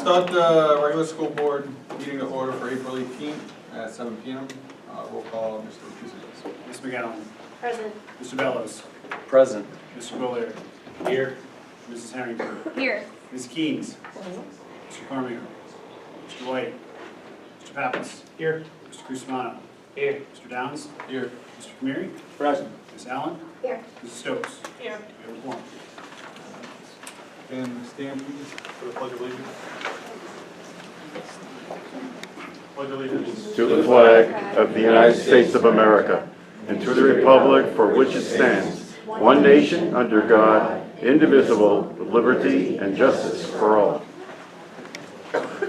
Start the regular school board meeting to order for April 18th at 7 p.m. Roll call, Mr. Cusick. Ms. McGowan. Present. Mr. Bellows. Present. Mr. Bullard. Here. Mrs. Harrington. Here. Ms. Keynes. Mr. Cormier. Mr. White. Mr. Pappas. Here. Mr. Cusumano. Here. Mr. Downs. Here. Mr. Camiri. Present. Ms. Allen. Here. Mrs. Stokes. Here. We have a quorum. And stand please for the Pledge of Allegiance. Pledge allegiance to the flag of the United States of America and to the republic for which it stands, one nation under God, indivisible, with liberty and justice for all. Motion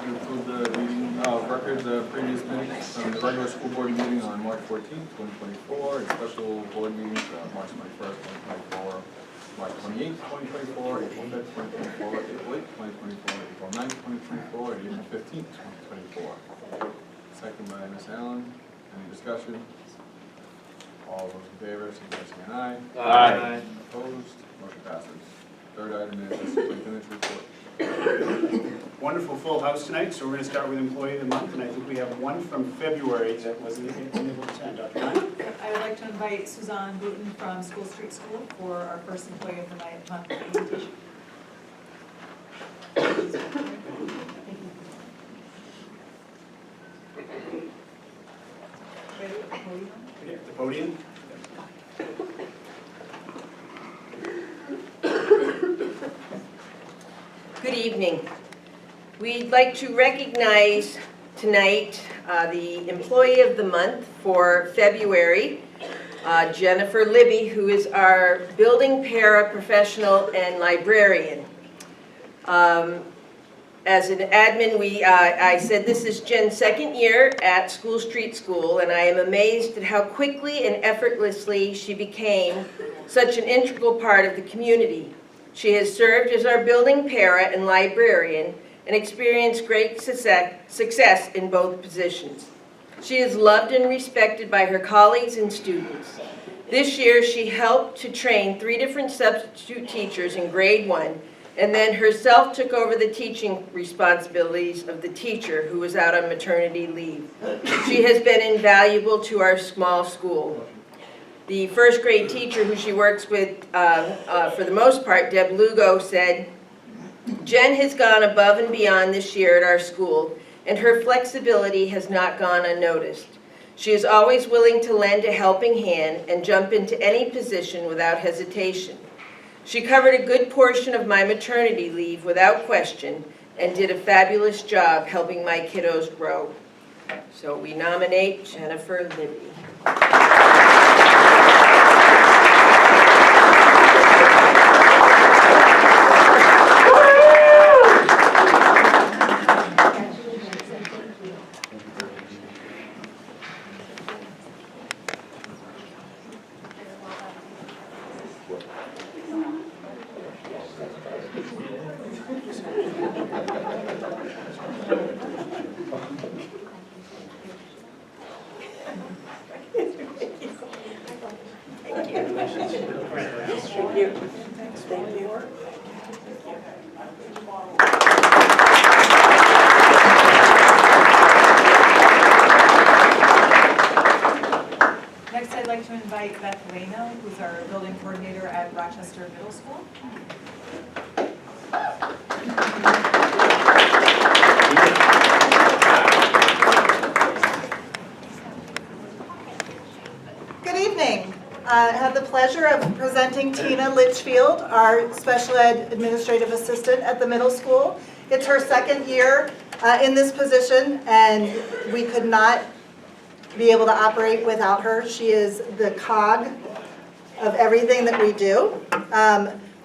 to approve the meeting records, the previous minutes from the regular school board meeting on March 14th, 2024, and special board meetings March 21st, 2024, March 28th, 2024, April 5th, 2024, April 8th, 2024, April 9th, 2024, and April 15th, 2024. Second by Ms. Allen. Any discussion? All those in favor, signify by saying aye. Aye. Opposed? Motion passes. Third item is the superintendent's report. Wonderful full house tonight, so we're going to start with Employee of the Month, and I think we have one from February that wasn't able to attend. Dr. Kine? I would like to invite Suzanne Booten from School Street School for our first Employee of the Month presentation. Ready at the podium? Here at the podium. Good evening. We'd like to recognize tonight the Employee of the Month for February, Jennifer Libby, who is our building paraprofessional and librarian. As an admin, I said this is Jen's second year at School Street School, and I am amazed at how quickly and effortlessly she became such an integral part of the community. She has served as our building para and librarian and experienced great success in both positions. She is loved and respected by her colleagues and students. This year, she helped to train 3 different substitute teachers in grade 1, and then herself took over the teaching responsibilities of the teacher who was out on maternity leave. She has been invaluable to our small school. The first grade teacher who she works with, for the most part, Deb Lugo, said, "Jen has gone above and beyond this year at our school, and her flexibility has not gone unnoticed. She is always willing to lend a helping hand and jump into any position without hesitation. She covered a good portion of my maternity leave without question and did a fabulous job helping my kiddos grow." So we nominate Jennifer Libby. Next, I'd like to invite Beth Wayno, who's our building coordinator at Rochester Middle School. Good evening. I have the pleasure of presenting Tina Litchfield, our special ed administrative assistant at the middle school. It's her second year in this position, and we could not be able to operate without her. She is the cog of everything that we do.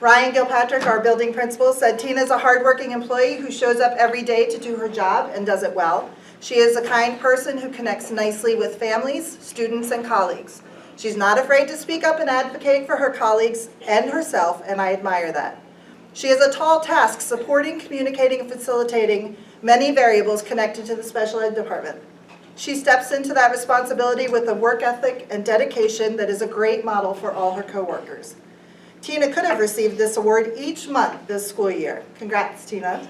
Ryan Gilpatrick, our building principal, said Tina's a hardworking employee who shows up every day to do her job and does it well. She is a kind person who connects nicely with families, students, and colleagues. She's not afraid to speak up and advocate for her colleagues and herself, and I admire that. She has a tall task supporting, communicating, and facilitating many variables connected to the special ed department. She steps into that responsibility with a work ethic and dedication that is a great model for all her coworkers. Tina could have received this award each month this school year. Congrats, Tina.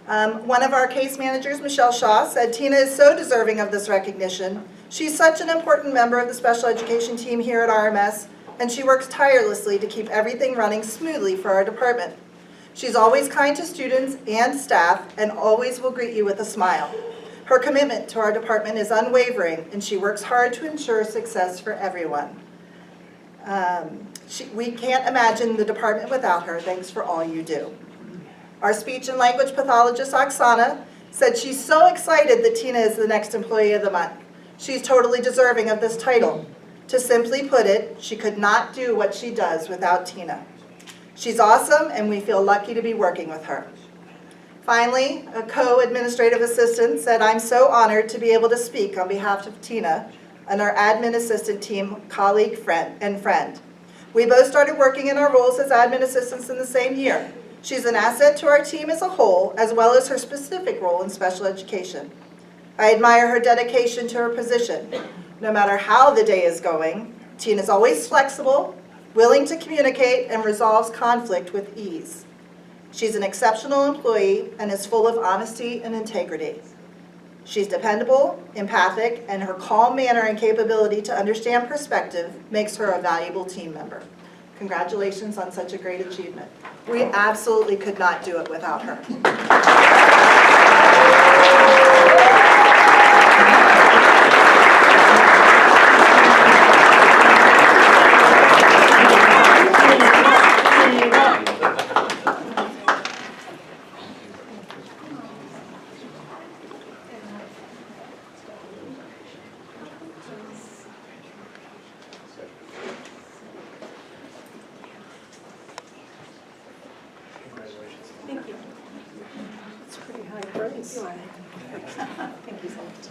One of our case managers, Michelle Shaw, said Tina is so deserving of this recognition. She's such an important member of the special education team here at RMS, and she works tirelessly to keep everything running smoothly for our department. She's always kind to students and staff and always will greet you with a smile. Her commitment to our department is unwavering, and she works hard to ensure success for everyone. We can't imagine the department without her. Thanks for all you do. Our speech and language pathologist, Oksana, said she's so excited that Tina is the next Employee of the Month. She's totally deserving of this title. To simply put it, she could not do what she does without Tina. She's awesome, and we feel lucky to be working with her. Finally, a co-administrative assistant said, I'm so honored to be able to speak on behalf of Tina and our admin assistant team, colleague, friend. We both started working in our roles as admin assistants in the same year. She's an asset to our team as a whole, as well as her specific role in special education. I admire her dedication to her position. No matter how the day is going, Tina's always flexible, willing to communicate, and resolves conflict with ease. She's an exceptional employee and is full of honesty and integrity. She's dependable, empathic, and her calm manner and capability to understand perspective makes her a valuable team member. Congratulations on such a great achievement. We absolutely could not do it without her. Thank you. It's pretty high praise. Thank you so much.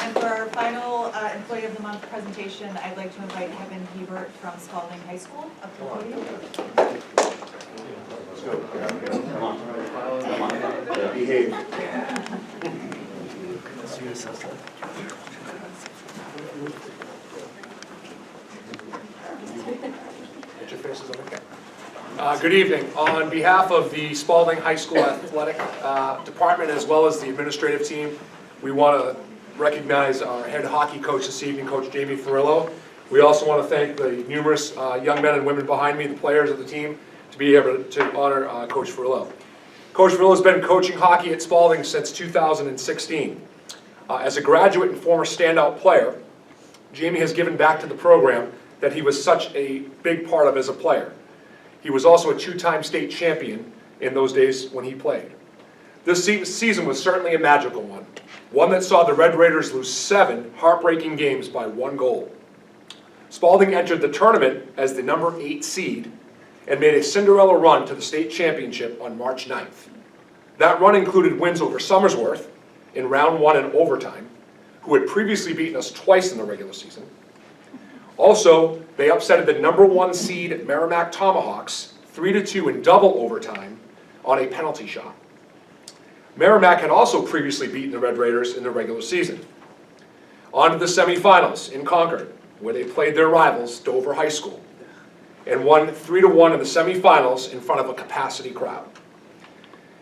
And for our final Employee of the Month presentation, I'd like to invite Kevin Hebert from Spalding High School up to the podium. Behave. Good evening. On behalf of the Spalding High School Athletic Department as well as the administrative team, we want to recognize our head hockey coach this evening, Coach Jamie Ferrillo. We also want to thank the numerous young men and women behind me, the players of the team, to be able to honor Coach Ferrillo. Coach Ferrillo has been coaching hockey at Spalding since 2016. As a graduate and former standout player, Jamie has given back to the program that he was such a big part of as a player. He was also a two-time state champion in those days when he played. This season was certainly a magical one that saw the Red Raiders lose 7 heartbreaking games by 1 goal. Spalding entered the tournament as the number 8 seed and made a Cinderella run to the state championship on March 9th. That run included wins over Somersworth in round 1 and overtime, who had previously beaten us twice in the regular season. Also, they upsetted the number 1 seed Merrimack Tomahawks 3-2 in double overtime on a penalty shot. Merrimack had also previously beaten the Red Raiders in the regular season. On to the semifinals in Concord, where they played their rivals, Dover High School, and won 3-1 in the semifinals in front of a capacity crowd.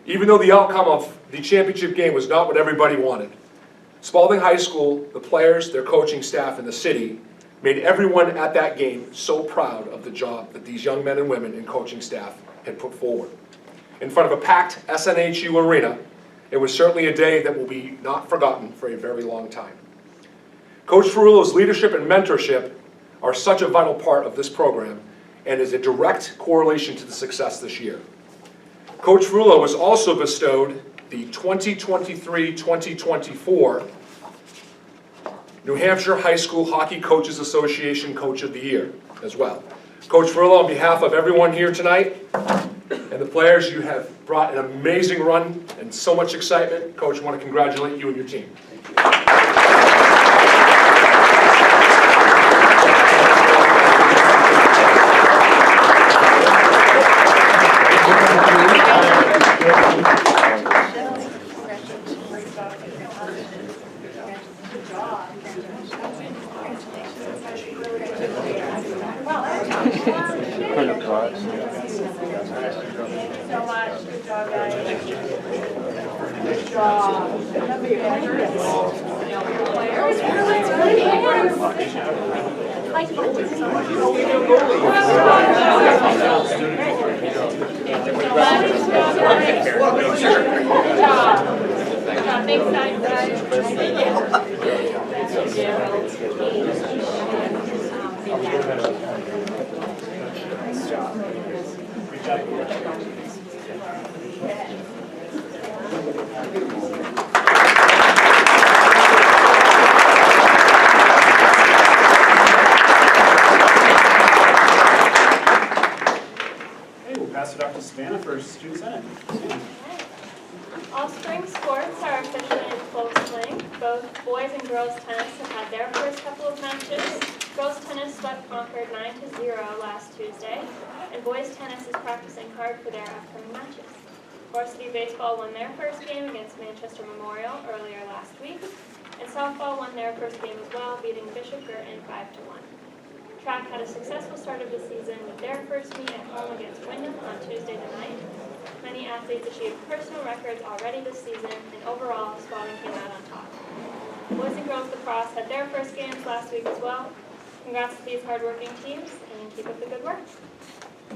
Even though the outcome of the championship game was not what everybody wanted, Spalding High School, the players, their coaching staff, and the city made everyone at that game so proud of the job that these young men and women and coaching staff had put forward. In front of a packed SNHU arena, it was certainly a day that will be not forgotten for a very long time. Coach Ferrillo's leadership and mentorship are such a vital part of this program and is a direct correlation to the success this year. Coach Ferrillo was also bestowed the 2023-2024 New Hampshire High School Hockey Coaches Association Coach of the Year as well. Coach Ferrillo, on behalf of everyone here tonight and the players, you have brought an amazing run and so much excitement. Coach, I want to congratulate you and your team. That'd be Okay, we'll pass it off to Savannah for Student Senate. All spring sports are officially in full swing. Both boys and girls tennis have had their first couple of matches. Girls tennis swept Concord 9-0 last Tuesday, and boys tennis is practicing hard for their upcoming matches. Varsity baseball won their first game against Manchester Memorial earlier last week, and softball won their first game as well, beating Bishop Girton 5-1. Track had a successful start of the season with their first meet at home against Wyndham on Tuesday night. Many athletes achieved personal records already this season, and overall, Spalding came out on top. Boys and girls lacrosse had their first games last week as well. Congrats to these hardworking teams, and keep up the good work.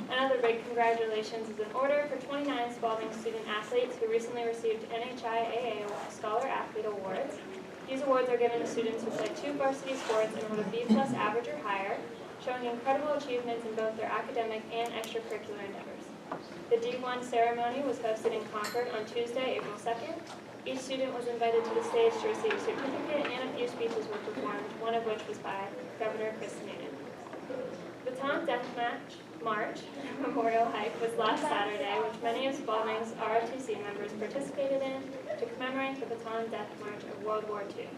Another big congratulations is in order for 29 Spalding student athletes who recently received NHIAA Scholar Athlete Awards. These awards are given to students who play 2 varsity sports and earn a B+ average or higher, showing incredible achievements in both their academic and extracurricular endeavors. The D1 ceremony was hosted in Concord on Tuesday, April 2nd. Each student was invited to the stage to receive a certificate, and a few speeches were performed, one of which was by Governor Chris Newman. The Baton Death March Memorial Hike was last Saturday, which many of Spalding's ROTC members participated in to commemorate the Baton Death March of World War II.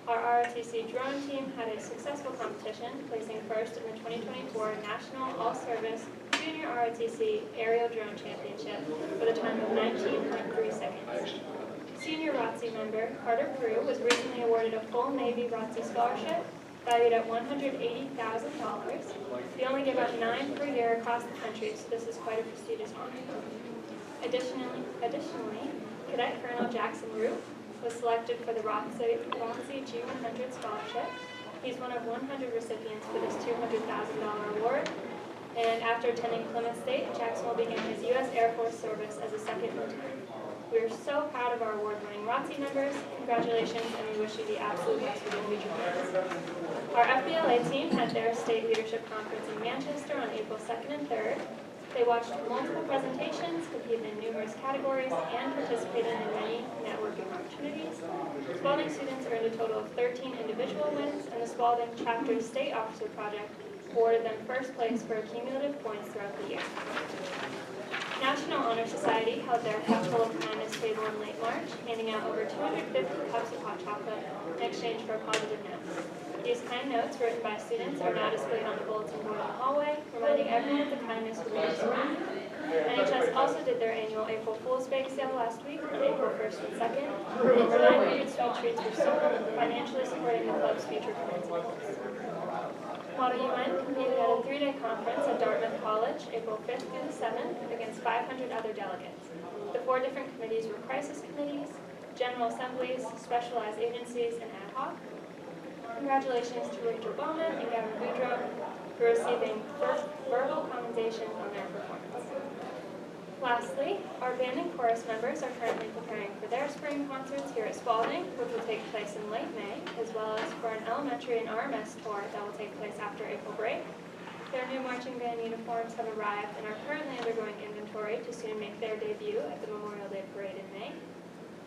Our ROTC drone team had a successful competition, placing first in the 2024 National All-Service Junior ROTC Aerial Drone Championship with a time of 19.3 seconds. Senior ROTC member Carter Prue was recently awarded a full Navy ROTC scholarship valued at $180,000. They only give out 9 per year across the country, so this is quite a prestigious honor. Additionally, Cadet Colonel Jackson Root was selected for the ROTC G100 scholarship. He's one of 100 recipients for this $200,000 award. And after attending Plymouth State, Jackson will begin his U.S. Air Force service as a second lieutenant. We are so proud of our award-winning ROTC members. Congratulations, and we wish you the absolute best for your future plans. Our FBLA team had their state leadership conference in Manchester on April 2nd and 3rd. They watched multiple presentations, competed in numerous categories, and participated in many networking opportunities. Spalding students earned a total of 13 individual wins, and the Spalding Chapter State Officer Project awarded them first place for cumulative points throughout the year. National Honor Society held their Cup Full of Kindness table in late March, handing out over 250 cups of hot chocolate in exchange for a positive note. These kind notes written by students are now displayed on the bulletin board in the hallway, reminding everyone of the kindness we live around. NHS also did their annual April Fool's Bake Sale last week on April 1st and 2nd, and over 900 sweet treats were sold, financially supporting the club's future principals. Model UN competed at a 3-day conference at Dartmouth College, April 5th through the 7th, against 500 other delegates. The 4 different committees were crisis committees, general assemblies, specialized agencies, and ad hoc. Congratulations to Rachel Bowman and Gavin Boudreau for receiving verbal commendations on their performance. Lastly, our band and chorus members are currently preparing for their spring concerts here at Spalding, which will take place in late May, as well as for an elementary and RMS tour that will take place after April break. Their new marching band uniforms have arrived and are currently undergoing inventory to soon make their debut at the Memorial Day Parade in May.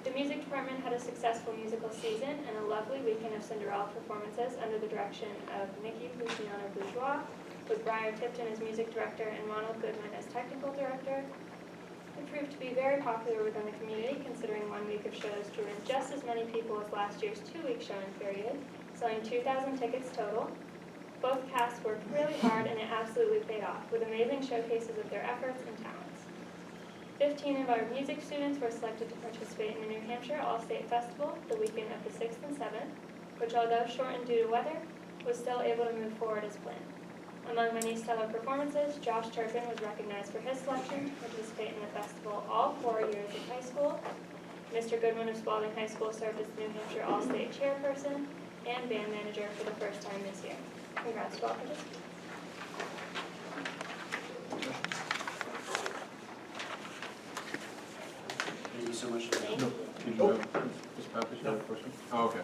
The music department had a successful musical season and a lovely weekend of Cinderella performances under the direction of Nikki Luciano Bourgeois, with Briar Tipton as music director and Ronald Goodman as technical director. It proved to be very popular within the community, considering 1 week of shows drew in just as many people as last year's 2-week showing period, selling 2,000 tickets total. Both casts worked really hard, and it absolutely paid off, with amazing showcases of their efforts and talents. 15 of our music students were selected to participate in the New Hampshire All-State Festival the weekend of the 6th and 7th, which, although shortened due to weather, was still able to move forward as planned. Among many stellar performances, Josh Turpin was recognized for his selection to participate in the festival all 4 years of high school. Mr. Goodwin of Spalding High School served as the New Hampshire All-State Chairperson and Band Manager for the first time this year. Congrats to all participants. Thank you so much. Thank you. Did you have, Ms. Pappas, you have a question? Oh, okay.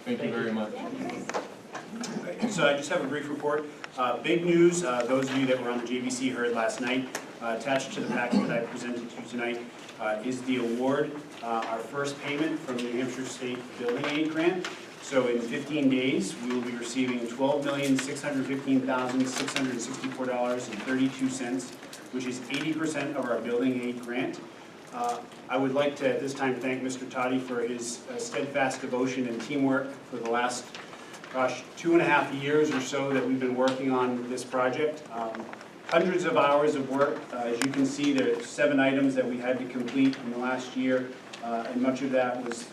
Thank you very much. So I just have a brief report. Big news, those of you that were on the JVC heard last night, attached to the packet that I presented to you tonight is the award, our first payment from the New Hampshire State Building Aid Grant. So in 15 days, we will be receiving $12,615,664.32, which is 80% of our building aid grant. I would like to at this time thank Mr. Toddy for his steadfast devotion and teamwork for the last, 2.5 years or so that we've been working on this project. Hundreds of hours of work. As you can see, there are 7 items that we had to complete in the last year, and much of that was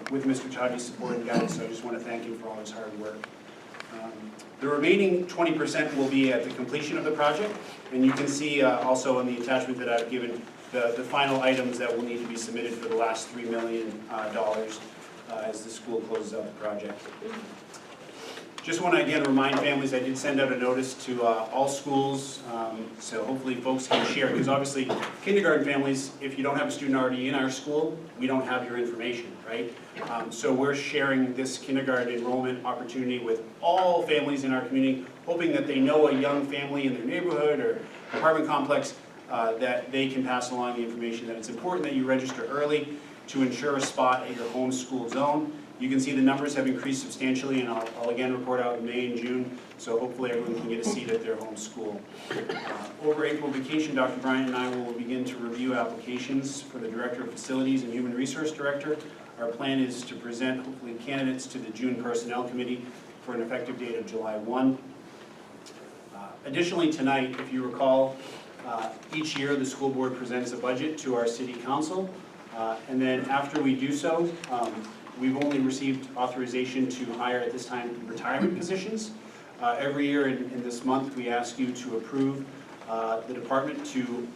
with Mr. Toddy's support and guidance, so I just want to thank him for all his hard work. The remaining 20% will be at the completion of the project, and you can see also on the attachment that I've given the final items that will need to be submitted for the last $3 million as the school closes out the project. Just want to again remind families, I did send out a notice to all schools, so hopefully folks can share, because obviously kindergarten families, if you don't have a student already in our school, we don't have your information, right? So we're sharing this kindergarten enrollment opportunity with all families in our community, hoping that they know a young family in their neighborhood or apartment complex that they can pass along the information that it's important that you register early to ensure a spot at your home school zone. You can see the numbers have increased substantially, and I'll again report out in May and June, so hopefully everyone can get a seat at their home school. Over April vacation, Dr. Bryant and I will begin to review applications for the Director of Facilities and Human Resource Director. Our plan is to present, hopefully, candidates to the June Personnel Committee for an effective date of July 1. Additionally, tonight, if you recall, each year the school board presents a budget to our city council, and then after we do so, we've only received authorization to hire at this time retirement positions. Every year in this month, we ask you to approve the department to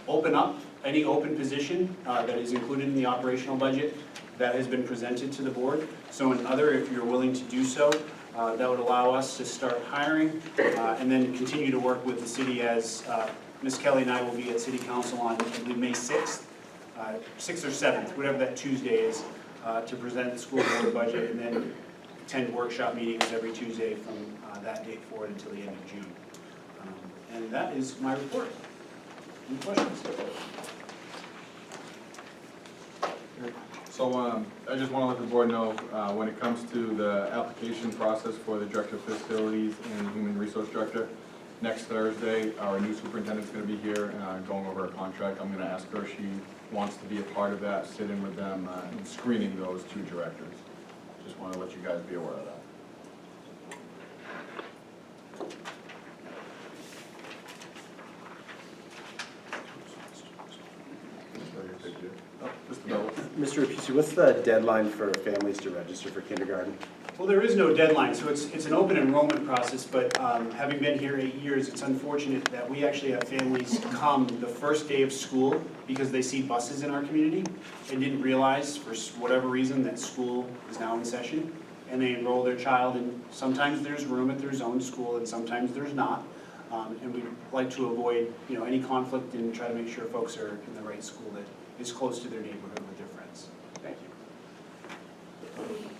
open up any open position that is included in the operational budget that has been presented to the board. So in other, if you're willing to do so, that would allow us to start hiring and then continue to work with the city as Ms. Kelly and I will be at City Council on, I believe, May 6th, 6th or 7th, whatever that Tuesday is, to present the school board budget and then attend workshop meetings every Tuesday from that date forward until the end of June. And that is my report. Any questions? So I just want to let the board know, when it comes to the application process for the Director of Facilities and Human Resource Director, next Thursday, our new superintendent's going to be here going over a contract. I'm going to ask her if she wants to be a part of that, sit in with them in screening those 2 directors. Just want to let you guys be aware of that. Oh, just about. Mr. Rapici, what's the deadline for families to register for kindergarten? Well, there is no deadline, so it's an open enrollment process, but having been here 8 years, it's unfortunate that we actually have families come the first day of school because they see buses in our community and didn't realize, for whatever reason, that school is now in session, and they enroll their child, and sometimes there's room at their zone school, and sometimes there's not. And we'd like to avoid, any conflict and try to make sure folks are in the right school that is close to their neighborhood with their friends. Thank you.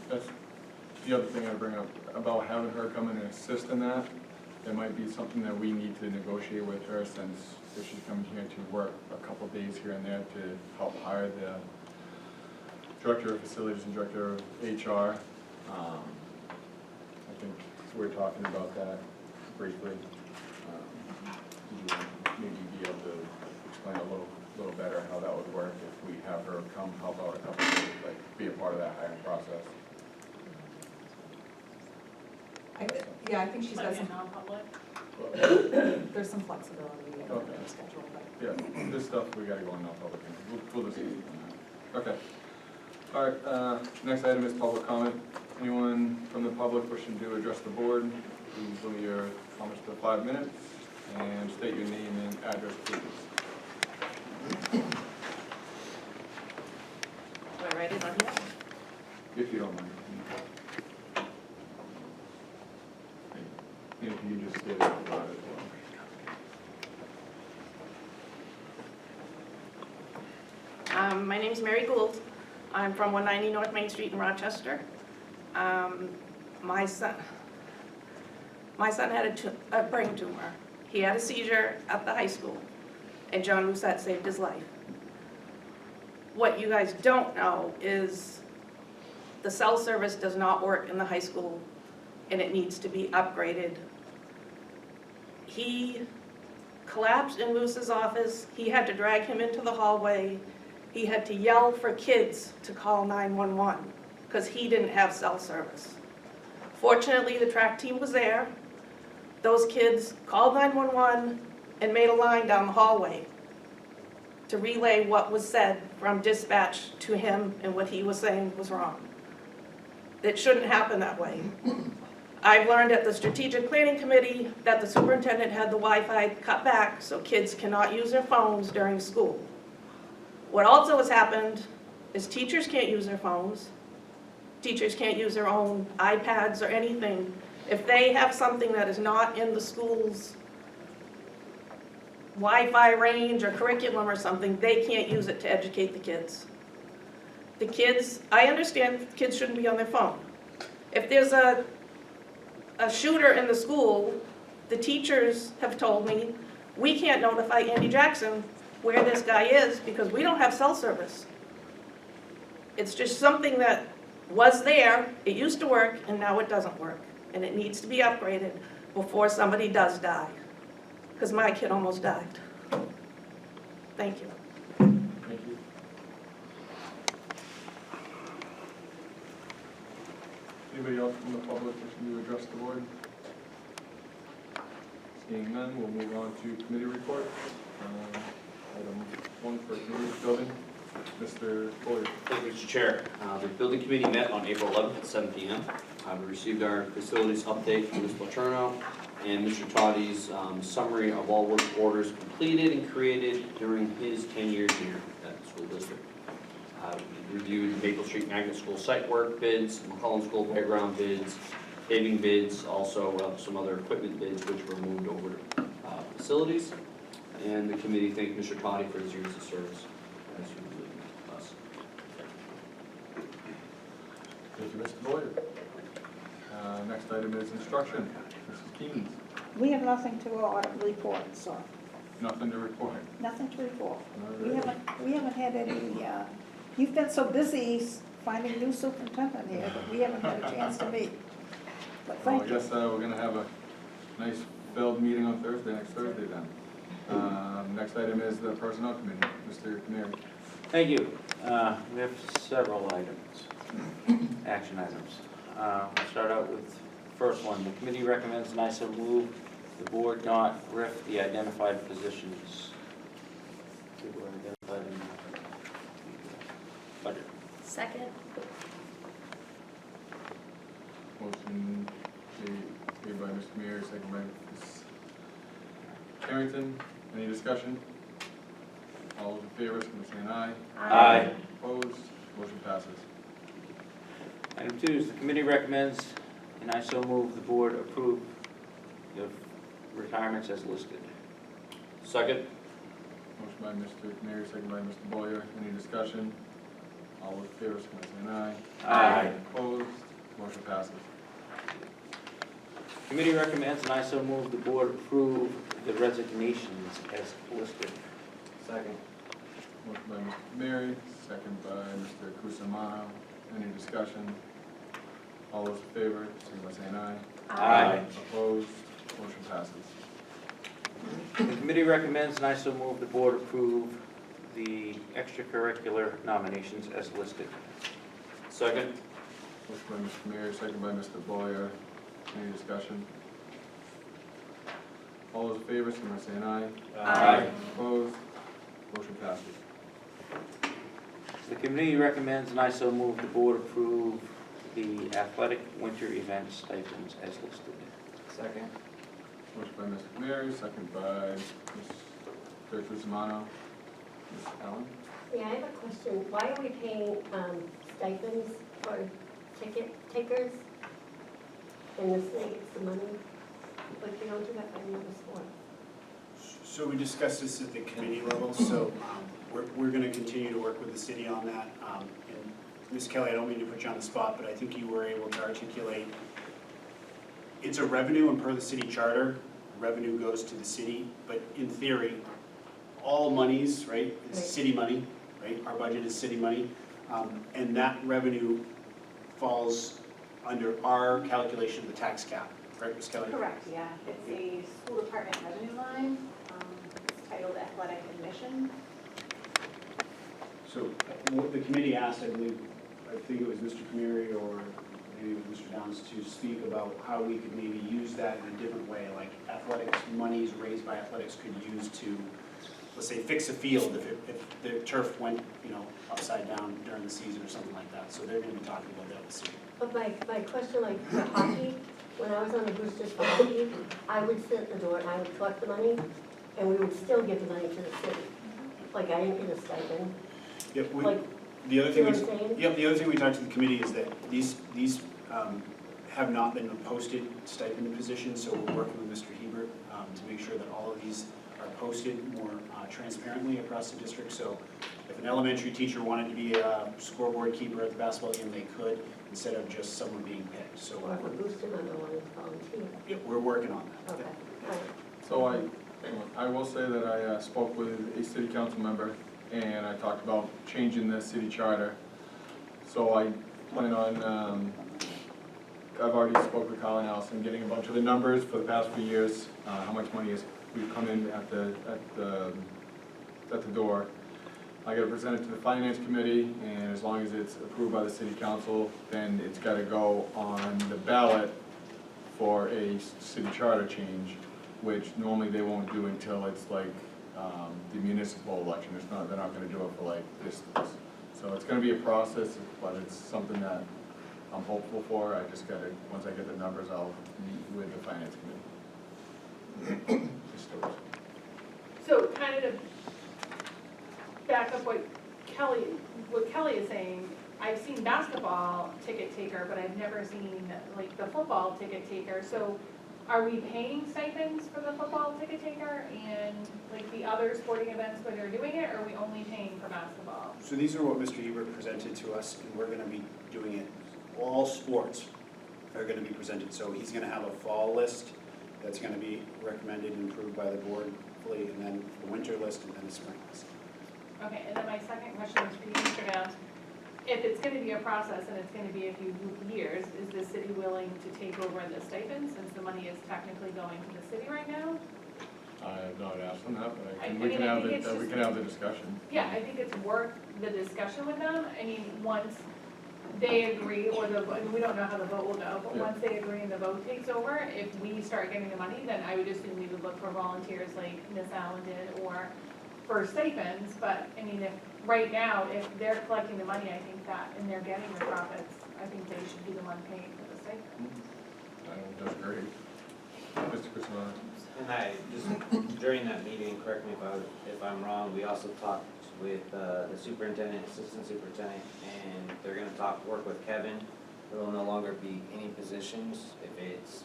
That's the other thing I'd bring up about having her come in and assist in that. It might be something that we need to negotiate with her, since if she's coming here to work a couple days here and there to help hire the Director of Facilities and Director of HR. I think we're talking about that briefly. Would you maybe be able to explain a little better how that would work if we have her come help out a couple of days, like be a part of that hiring process? Yeah, I think she's got some, non-public. there's some flexibility in Okay. her schedule, but. Yeah, this stuff we gotta go in non-public, and we'll just see on that. Okay. All right, next item is public comment. Anyone from the public wishing to address the board, please limit your comments to 5 minutes, and state your name and address, please. write it on here? If you don't mind. If you just did it about it. My name's Mary Gould. I'm from 190 North Main Street in Rochester. My son had a brain tumor. He had a seizure at the high school, and John Rousset saved his life. What you guys don't know is the cell service does not work in the high school, and it needs to be upgraded. He collapsed in Moose's office. He had to drag him into the hallway. He had to yell for kids to call 911 because he didn't have cell service. Fortunately, the track team was there. Those kids called 911 and made a line down the hallway to relay what was said from dispatch to him and what he was saying was wrong. It shouldn't happen that way. I've learned at the strategic planning committee that the superintendent had the Wi-Fi cut back so kids cannot use their phones during school. What also has happened is teachers can't use their phones. Teachers can't use their own iPads or anything. If they have something that is not in the school's Wi-Fi range or curriculum or something, they can't use it to educate the kids. The kids, I understand kids shouldn't be on their phone. If there's a shooter in the school, the teachers have told me, we can't notify Andy Jackson where this guy is because we don't have cell service. It's just something that was there, it used to work, and now it doesn't work. And it needs to be upgraded before somebody does die. Because my kid almost died. Thank you. Thank you. Anybody else from the public wishing to address the board? Seeing none, we'll move on to committee reports. Item 1 for committee building, Mr. Boyer. Thank you, Mr. Chair. The building committee met on April 11th at 7 p.m. We received our facilities update from Ms. Paterno and Mr. Toddy's summary of all work orders completed and created during his 10 years here at the school district. We reviewed Maple Street Magnet School site work bids, McCollum School playground bids, paving bids, also some other equipment bids which were moved over to facilities. And the committee thanked Mr. Toddy for his years of service as he was with us. Thank you, Mr. Boyer. Next item is instruction. Mrs. Keenan, We have nothing to report, so, nothing to report. nothing to report. All We right. haven't had any, you've been so busy finding new superintendent here, that we haven't had a chance to meet. But Well, I thank you. guess we're going to have a nice filled meeting on Thursday, next Thursday then. Next item is the personnel committee. Mr. Canary. Thank you. We have several items, action items. We'll start out with the first one. The committee recommends and I so move the board not RIF the identified positions that were identified in the budget. Second. Motion made by Mr. Mears, second by Ms. Carrington. Any discussion? All those in favor, signify by saying aye. Aye. Opposed? Motion passes. Item 2 is the committee recommends and I so move the board approve the retirements as listed. Second. Motion by Mr. Canary, second by Mr. Boyer. Any discussion? All those in favor, signify by saying aye. Aye. Opposed? Motion passes. Committee recommends and I so move the board approve the resignations as listed. Second. Motion by Mr. Mary, second by Mr. Cusimano. Any discussion? All those in favor, signify by saying aye. Aye. Opposed? Motion passes. The committee recommends and I so move the board approve the extracurricular nominations as listed. Second. Motion by Mr. Mary, second by Mr. Boyer. Any discussion? All those in favor, signify by saying aye. Aye. Opposed? Motion passes. The committee recommends and I so move the board approve the athletic winter event stipends as listed. Second. Motion by Mr. Mary, second by Mr. Cusimano. Ms. Allen? Yeah, I have a question. Why are we paying stipends for ticket takers? And the state gets the money? Like, we don't do that by another sport. So we discussed this at the committee level, so we're gonna continue to work with the city on that. And Ms. Kelly, I don't mean to put you on the spot, but I think you were able to articulate, it's a revenue, and per the city charter, revenue goes to the city, but in theory, all monies, right, is city money, right? Our budget is city money, and that revenue falls under our calculation of the tax cap, right, Ms. Kelly? Correct, yeah. It's a school department revenue line. It's titled athletic admission. So what the committee asked, I believe, I think it was Mr. Kamiri or maybe it was Mr. Downs, to speak about how we could maybe use that in a different way, like athletics, monies raised by athletics could use to, let's say, fix a field if the turf went, upside down during the season or something like that. So they're gonna be talking about that with the city. But my question, like for hockey, when I was on the boosters for hockey, I would sit at the door and I would collect the money, and we would still give the money to the city. Like, I didn't get a stipend. Yep, Like, the other you thing know we, what I'm saying? yep, the other thing we talked to the committee is that these have not been posted stipend positions, so we're working with Mr. Hebert to make sure that all of these are posted more transparently across the district. So if an elementary teacher wanted to be a scoreboard keeper at the basketball game, they could, instead of just someone being picked. So Or if a booster member wanted to volunteer. yep, we're working on that. Okay, all right. So I will say that I spoke with a city council member, and I talked about changing the city charter. So I plan on, I've already spoke with Colin Allison, getting a bunch of the numbers for the past few years, how much money we've come in at the door. I gotta present it to the finance committee, and as long as it's approved by the city council, then it's gotta go on the ballot for a city charter change, which normally they won't do until it's like, the municipal election. They're not gonna do it for like this. So it's gonna be a process, but it's something that I'm hopeful for. I just gotta, once I get the numbers, I'll meet with the finance committee. So kind of to back up what Kelly is saying, I've seen basketball ticket taker, but I've never seen like the football ticket taker. So are we paying stipends for the football ticket taker and like the other sporting events where they're doing it, or are we only paying for basketball? So these are what Mr. Hebert presented to us, and we're gonna be doing it, all sports are gonna be presented. So he's gonna have a fall list that's gonna be recommended and approved by the board fully, and then the winter list, and then the spring list. Okay, and then my second question is for you, Mr. Downs. If it's gonna be a process and it's gonna be a few years, is the city willing to take over the stipend since the money is technically going to the city right now? I have not asked them that, but I we mean, can I have think it's we can have the discussion. Yeah, I think it's worth the discussion with them. I mean, once they agree, or we don't know how the vote will go, but Yeah. once they agree and the vote takes over, if we start getting the money, then I would assume we would look for volunteers like Ms. Allen did, or for stipends. But, I mean, if, right now, if they're collecting the money, I think that, and they're getting the profits, I think they should be the one paying for the stipend. I don't disagree. Mr. Christopher? And I, just during that meeting, correct me if I'm wrong, we also talked with the superintendent, assistant superintendent, and they're gonna work with Kevin. There will no longer be any positions. If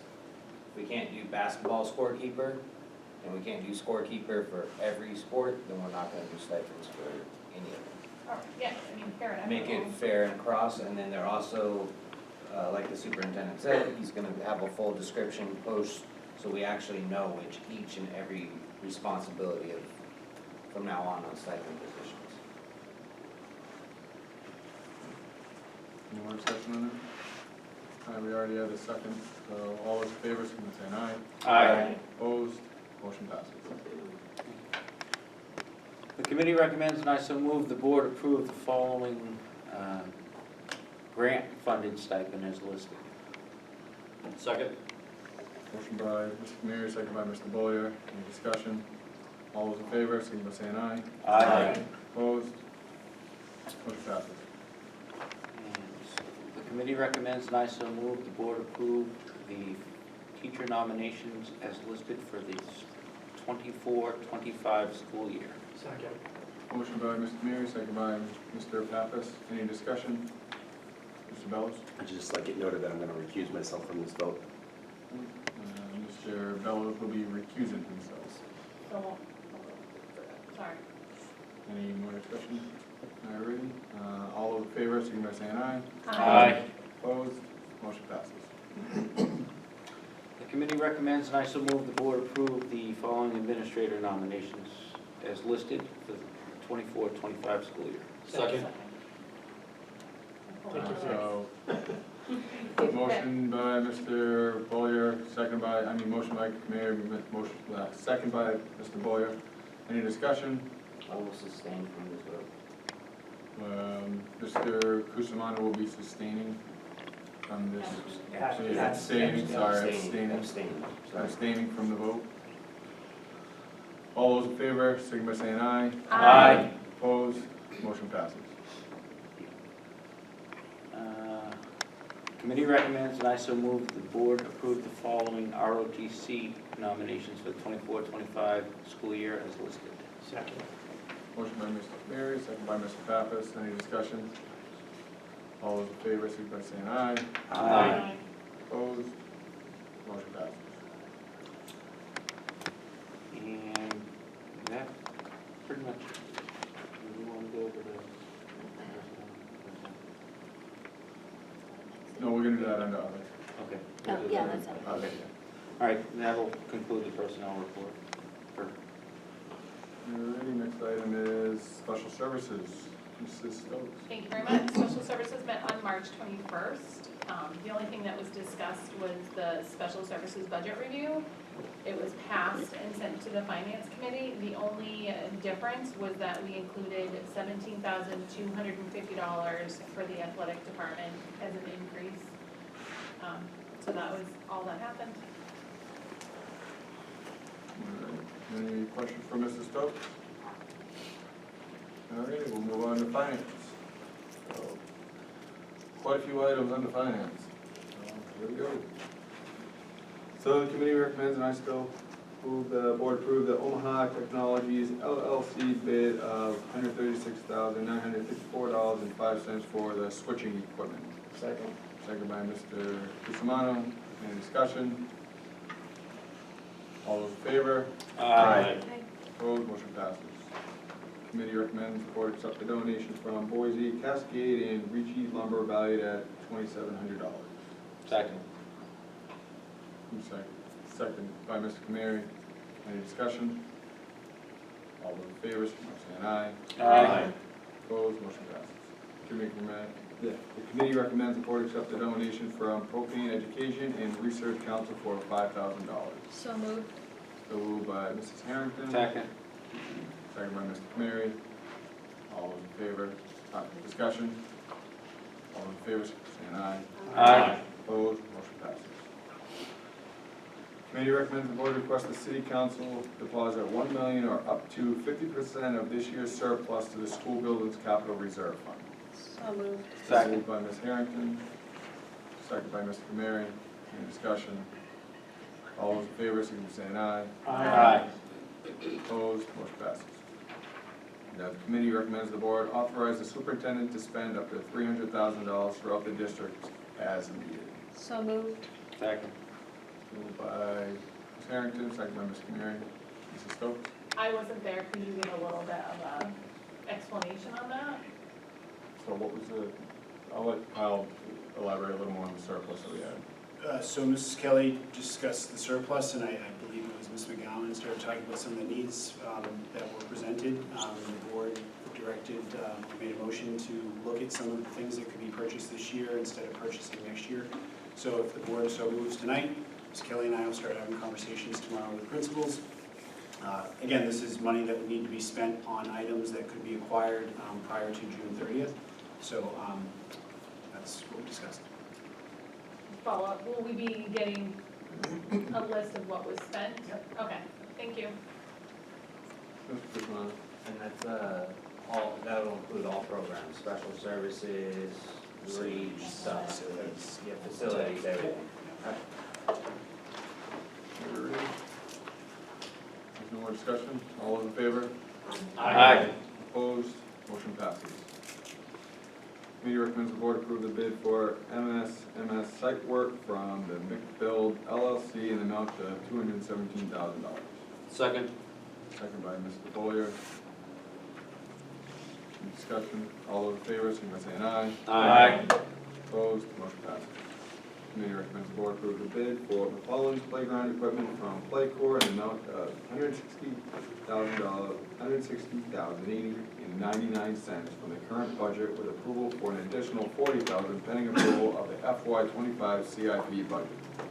we can't do basketball scorekeeper, and we can't do scorekeeper for every sport, then we're not gonna do stipends for any of them. All right, yeah, I mean, fair enough. Make it fair and cross, and then they're also, like the superintendent said, he's gonna have a full description post, so we actually know each and every responsibility of, from now on stipend positions. Any more discussion on that? We already had a second, so all those in favor, signify by saying aye. Aye. Opposed? Motion passes. The committee recommends, and I so move, the board approve the following grant-funded stipend as listed. Second. Motion by Mr. Kamiri, second by Mr. Bollier. Any discussion? All those in favor, signify by saying aye. Aye. Opposed? Motion passes. The committee recommends, and I so move, the board approve the teacher nominations as listed for the 24-25 school year. Second. Motion by Mr. Meary, second by Mr. Pappas. Any discussion? Mr. Bellows? I'd just like it noted that I'm going to recuse myself from this vote. Mr. Bellows will be recusing himself. Sorry. Any more discussion? All right, all those in favor, signify by saying aye. Aye. Opposed? Motion passes. The committee recommends, and I so move, the board approve the following administrator nominations as listed for the 24-25 school year. Second. So, motion by Mr. Boyer, motion by Mayor, second by Mr. Boyer. Any discussion? I will sustain from this vote. Mr. Kusumano will be sustaining from this. Abstaining. Abstaining from the vote. All those in favor, signify by saying aye. Aye. Opposed? Motion passes. Committee recommends, and I so move, the board approve the following ROTC nominations for the 24-25 school year as listed. Second. Motion by Mr. Berry, second by Mr. Pappas. Any discussion? All those in favor, signify by saying aye. Aye. Opposed? Motion passes. And that pretty much, we want to go over the. No, we're gonna do that under other. Okay. Oh, yeah, that's it. Okay. All right, that will conclude the personnel report. Alrighty, next item is special services. Mrs. Stokes. Thank you very much. Special services met on March 21st. The only thing that was discussed was the special services budget review. It was passed and sent to the finance committee. The only difference was that we included $17,250 for the athletic department as an increase. So that was all that happened. Alright, any questions for Mrs. Stokes? Alright, we'll move on to finance. So, quite a few items under finance. Here we go. So the committee recommends, and I still move, the board approve the Omaha Technologies LLC bid of $136,954.05 for the switching equipment. Second. Second by Mr. Cusimano. Any discussion? All those in favor? Aye. Opposed? Motion passes. Committee recommends the board accept the donation from Boise, Cascade, and Ricci Lumber valued at $2,700. Second. Who's second? Second by Mr. Kamari. Any discussion? All those in favor, signify by saying aye. Aye. Opposed? Motion passes. The committee recommends the board accept the donation from Propane Education and Research Council for $5,000. So moved. So moved by Mrs. Harrington. Second. Second by Mr. Kamari. All those in favor? Discussion? All in favor, saying aye. Aye. Opposed? Motion passes. Committee recommends the board request the city council deposit $1 million or up to 50% of this year's surplus to the school buildings capital reserve fund. So moved. Second. Moved by Ms. Harrington. Second by Mr. Kamari. Any discussion? All those in favor, signify by saying aye. Aye. Opposed, motion passes. Now, the committee recommends the board authorize the superintendent to spend up to $300,000 throughout the district as needed. So moved. Second. Moved by Ms. Harrington, second by Ms. Kamari. Mrs. Stokes? I wasn't there. Could you give a little bit of a explanation on that? So what was I'll let Kyle elaborate a little more on the surplus that we had. So Mrs. Kelly discussed the surplus, and I believe it was Ms. McGowan started talking about some of the needs that were presented. The board directed, made a motion to look at some of the things that could be purchased this year instead of purchasing next year. So if the board so moves tonight, Ms. Kelly and I will start having conversations tomorrow with the principals. Again, this is money that would need to be spent on items that could be acquired prior to June 30th. So that's what we discussed. Follow up. Will we be getting a list of what was spent? Yep. Okay, thank you. Mr. Kusumano? And that's, that will include all programs, special services, reach, stuff, Facilities. yeah, facilities, everything. There's no more discussion? All those in favor? Aye. Opposed? Motion passes. Committee recommends the board approve the bid for MS site work from the McBuild LLC in the amount of $217,000. Second. Second by Mr. Bollier. Any discussion? All those in favor, signify by saying aye. Aye. Opposed? Motion passes. Committee recommends the board approve the bid for McClellan's playground equipment from Playcore in the amount of $160,080.99 from the current budget with approval for an additional $40,000 pending approval of the FY25 CIP budget.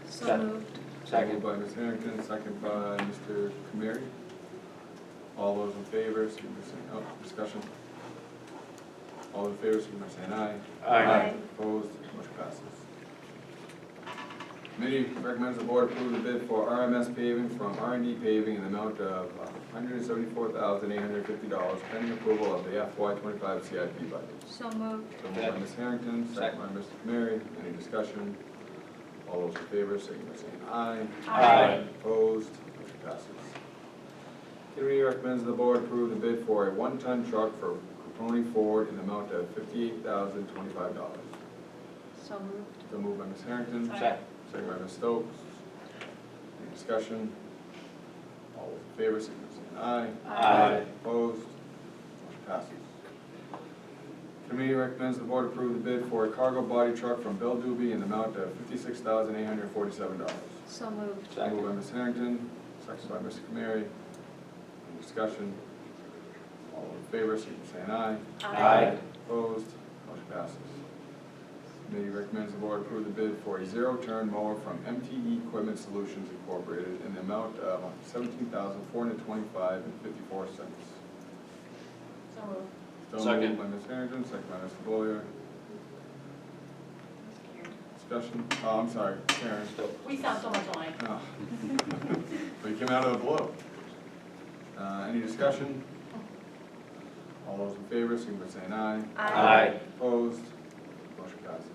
So moved. Second by Ms. Harrington, second by Mr. Kamari. All those in favor, signify by saying, discussion. All in favor, signify by saying aye. Aye. Opposed? Motion passes. Committee recommends the board approve the bid for RMS paving from R&D Paving in the amount of $174,850 pending approval of the FY25 CIP budget. So moved. So moved by Ms. Harrington, second by Mr. Kamari. Any discussion? All those in favor, signify by saying aye. Aye. Opposed? Motion passes. Committee recommends the board approve the bid for a one-ton truck for Capone Ford in the amount of $58,025. So moved. So moved by Ms. Harrington. Second. Second by Ms. Stokes. Any discussion? All those in favor, signify by saying aye. Aye. Opposed? Motion passes. Committee recommends the board approve the bid for a cargo body truck from Bill Doobie in the amount of $56,847. So moved. So moved by Ms. Harrington, second by Mr. Kamari. Any discussion? All in favor, signify by saying aye. Aye. Opposed? Motion passes. Committee recommends the board approve the bid for a zero-turn mower from MTE Equipment Solutions Incorporated in the amount of $17,425.54. So moved. So Second. moved by Ms. Harrington, second by Mr. Bollier. Discussion? Oh, I'm sorry, Karen. We sound so much alike. Oh. But you came out of the blue. Any discussion? All those in favor, signify by saying aye. Aye. Opposed? Motion passes.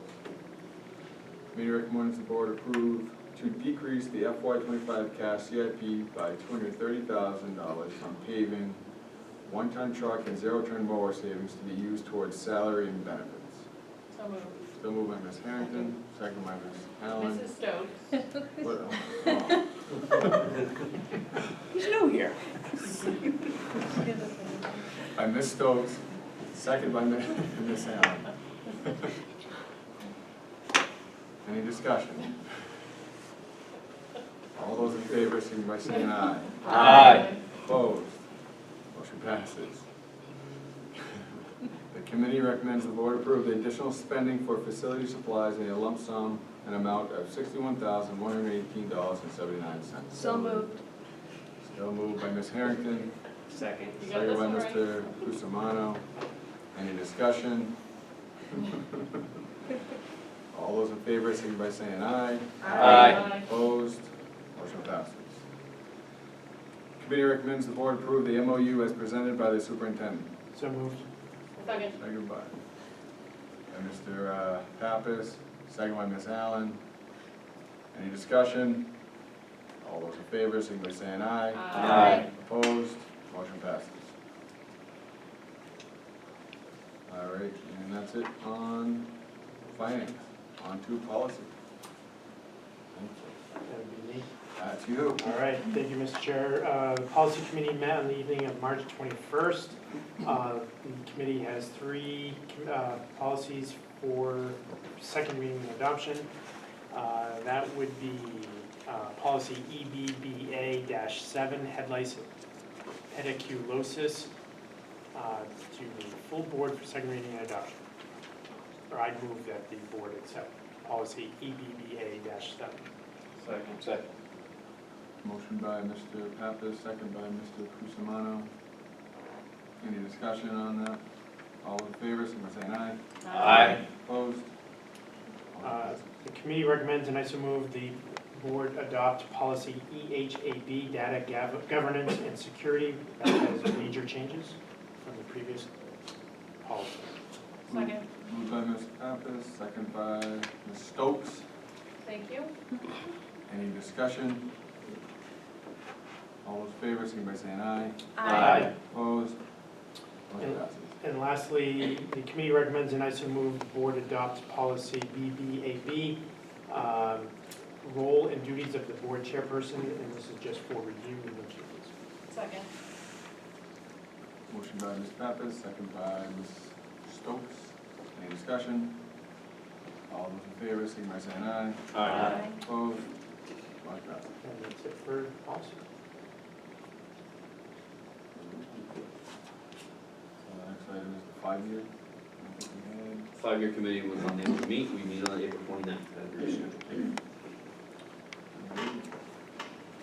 Committee recommends the board approve to decrease the FY25 cash CIP by $230,000 from paving, one-ton truck and zero-turn mower savings to be used towards salary and benefits. So moved. Still moved by Ms. Harrington, second by Ms. Allen. Mrs. Stokes. What- He's new here. By Ms. Stokes, second by Ms. Allen. Any discussion? All those in favor, signify by saying aye. Aye. Opposed? Motion passes. The committee recommends the board approve the additional spending for facility supplies in a lump sum and amount of $61,118.79. So moved. Still moved by Ms. Harrington, Second. You got second this by one right? Mr. Cusimano. Any discussion? All those in favor, signify by saying aye. Aye. Opposed? Motion passes. Committee recommends the board approve the MOU as presented by the superintendent. So moved. Second. Second by Mr. Pappas, second by Ms. Allen. Any discussion? All those in favor, signify by saying aye. Aye. Opposed? Motion passes. All right, and that's it on finance. On to policy. That would be me. That's you. All right, thank you, Mr. Chair. The Policy Committee met on the evening of March 21st. The committee has three policies for second reading and adoption. That would be policy EBBA-7, head lice pediculosis, to the full board for second reading and adoption. Or I'd move that the board accept policy EBBA-7. Second. Motion by Mr. Pappas, second by Mr. Cusimano. Any discussion on that? All in favor, signify by saying aye. Aye. Opposed? The committee recommends, and I so move, the board adopt policy EHAB, data governance and security. That has major changes from the previous policy. Second. Moved by Ms. Pappas, second by Ms. Stokes. Thank you. Any discussion? All those in favor, signify by saying aye. Aye. Opposed? Motion passes. And lastly, the committee recommends and I so move the board adopts policy BBAB, role and duties of the board chairperson, and this is just for review and no changes. Second. Motion by Ms. Pappas, second by Ms. Stokes. Any discussion? All those in favor, signify by saying aye. Aye. Opposed? Motion passes. And that's it for policy. So the next item is the 5-year. I think we had. 5-year committee was unable to meet. We meet on April 29th. That is rescheduled.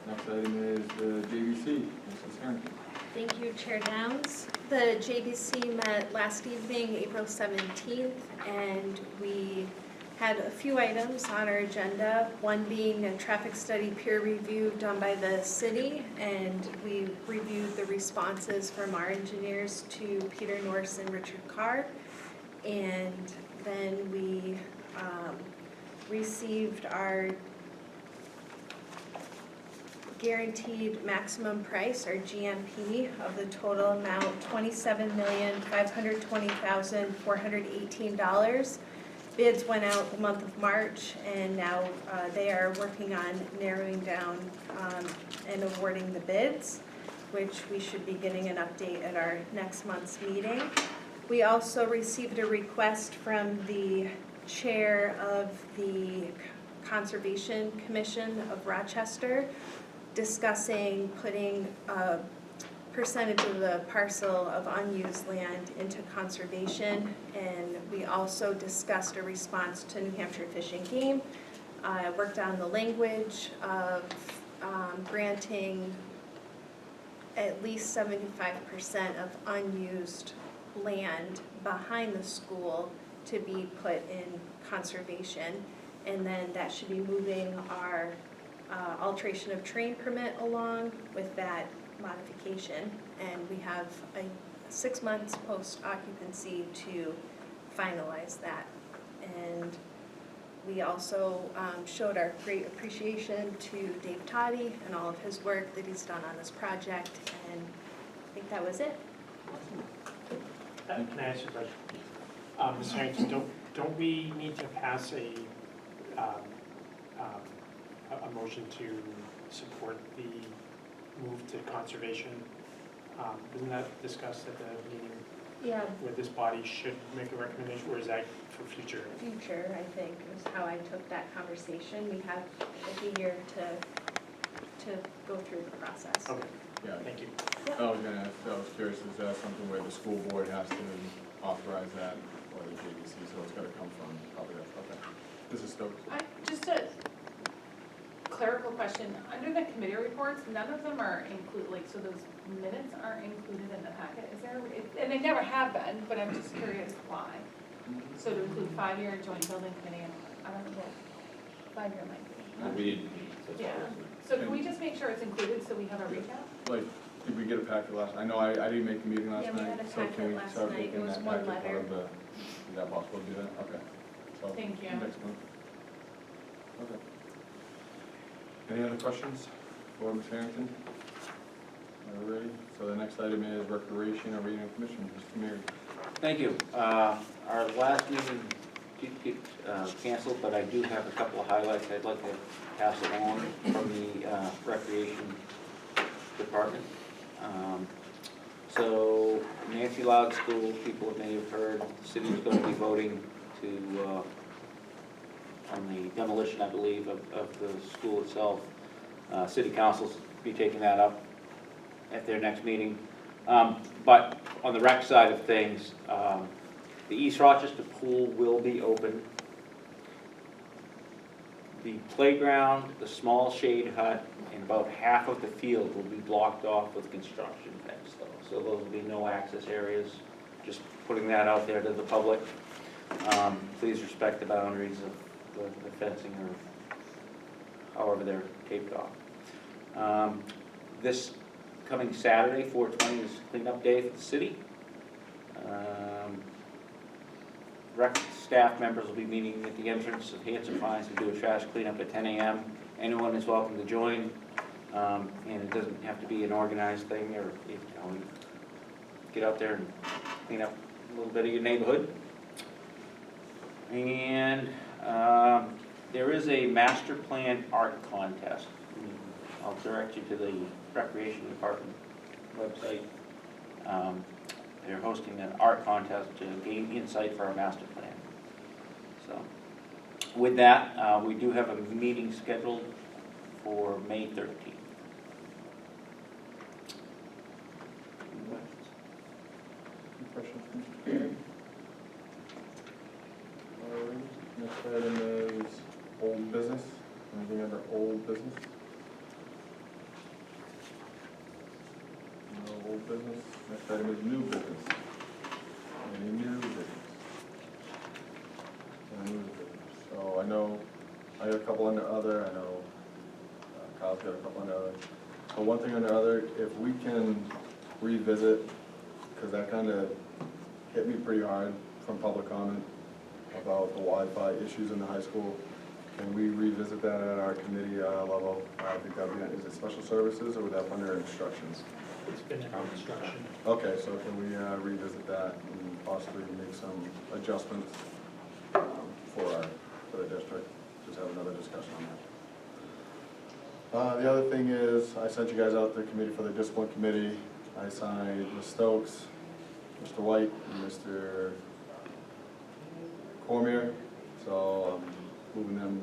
Next item is the JVC. Mrs. Harrington. Thank you, Chair Downs. The JBC met last evening, April 17th, and we had a few items on our agenda, one being a traffic study peer review done by the city, and we reviewed the responses from our engineers to Peter Norris and Richard Carr. And then we received our guaranteed maximum price, or GMP, of the total amount, $27,520,418. Bids went out the month of March, and now they are working on narrowing down and awarding the bids, which we should be getting an update at our next month's meeting. We also received a request from the chair of the Conservation Commission of Rochester, discussing putting a percentage of the parcel of unused land into conservation, and we also discussed a response to New Hampshire Fish and Game. I worked on the language of granting at least 75% of unused land behind the school to be put in conservation, and then that should be moving our alteration of terrain permit along with that modification, and we have 6 months post-occupancy to finalize that. And we also showed our great appreciation to Dave Toddy and all of his work that he's done on this project, and I think that was it. Can I ask you a question? Ms. Harrington, don't we need to pass a motion to support the move to conservation? Wasn't that discussed at the meeting? Yeah. Where this body should make a recommendation, or is that for future? Future, I think, is how I took that conversation. We have like a year to go through the process. Okay, Yeah. thank you. I was gonna ask, I was curious, is that something where the school board has to authorize that, or the JVC, so it's gotta come from probably that, okay. Mrs. Stokes? Just a clerical question. Under the committee reports, none of them are included, like, so those minutes aren't included in the packet. Is there, and they never have been, but I'm just curious why. So to include 5-year joint building committee, I don't know what 5-year might be. We need, that's Yeah. all. So can we just make sure it's included so we have a recap? Like, did we get a packet last, I know I didn't make the meeting last Yeah, night. we had a So can packet we last start night. making It was that one packet part letter. of the, is that possible to do that? Okay. So, Thank you. next month. Okay. Any other questions for Ms. Harrington? Are we ready? So the next item is Recreation and Arena Commission, Mr. Mayor. Thank you. Our last meeting did get canceled, but I do have a couple of highlights I'd like to pass along from the Recreation Department. So Nancy Loud School, people may have heard, the city is going to be voting to, on the demolition, I believe, of the school itself. City councils be taking that up at their next meeting. But on the rec side of things, the East Rochester pool will be open. The playground, the small shade hut, and about half of the field will be blocked off with construction fence though. So those will be no access areas, just putting that out there to the public. Please respect the boundaries of the fencing or however they're taped off. This coming Saturday, 4/20, is cleanup day for the city. Rec staff members will be meeting at the entrance of Hanson Pines to do a trash cleanup at 10 a.m. Anyone is welcome to join, and it doesn't have to be an organized thing, or get out there and clean up a little bit of your neighborhood. And there is a master plan art contest. I'll direct you to the Recreation Department website. They're hosting an art contest to gain insight for our master plan. So, with that, we do have a meeting scheduled for May 13th. Any questions? Alright, next item is old business. Anything under old business? No old business. Next item is new business. Any new business? No new business. So I know, I got a couple under other, I know Kyle's got a couple under other. So one thing under other, if we can revisit, because that kind of hit me pretty hard from public comment about the Wi-Fi issues in the high school. Can we revisit that at our committee level? I think that would be, is it special services or would that be under instructions? It's been in construction. Okay, so can we revisit that and possibly make some adjustments for the district? Just have another discussion on that. The other thing is, I sent you guys out the committee for the discipline committee. I signed Ms. Stokes, Mr. White, and Mr. Cormier. So I'm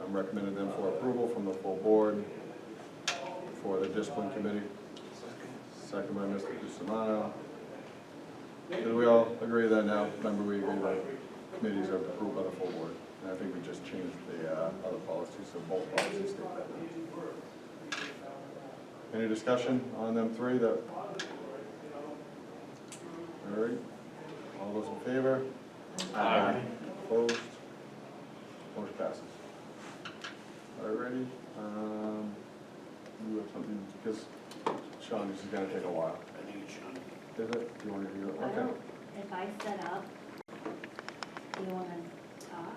recommending them for approval from the full board for the discipline committee. Second by Mr. Cusimano. Did we all agree that now? Remember, we agree that committees are approved by the full board. And I think we just changed the other policies, so both policies state that now. Any discussion on them three? All right. All those in favor? Aye. Opposed? Motion passes. All righty. You have something, because Sean, this is gonna take a while. I think it's Sean. Is it? Do you want to do it? I Okay. don't, if I set up, do you want to talk?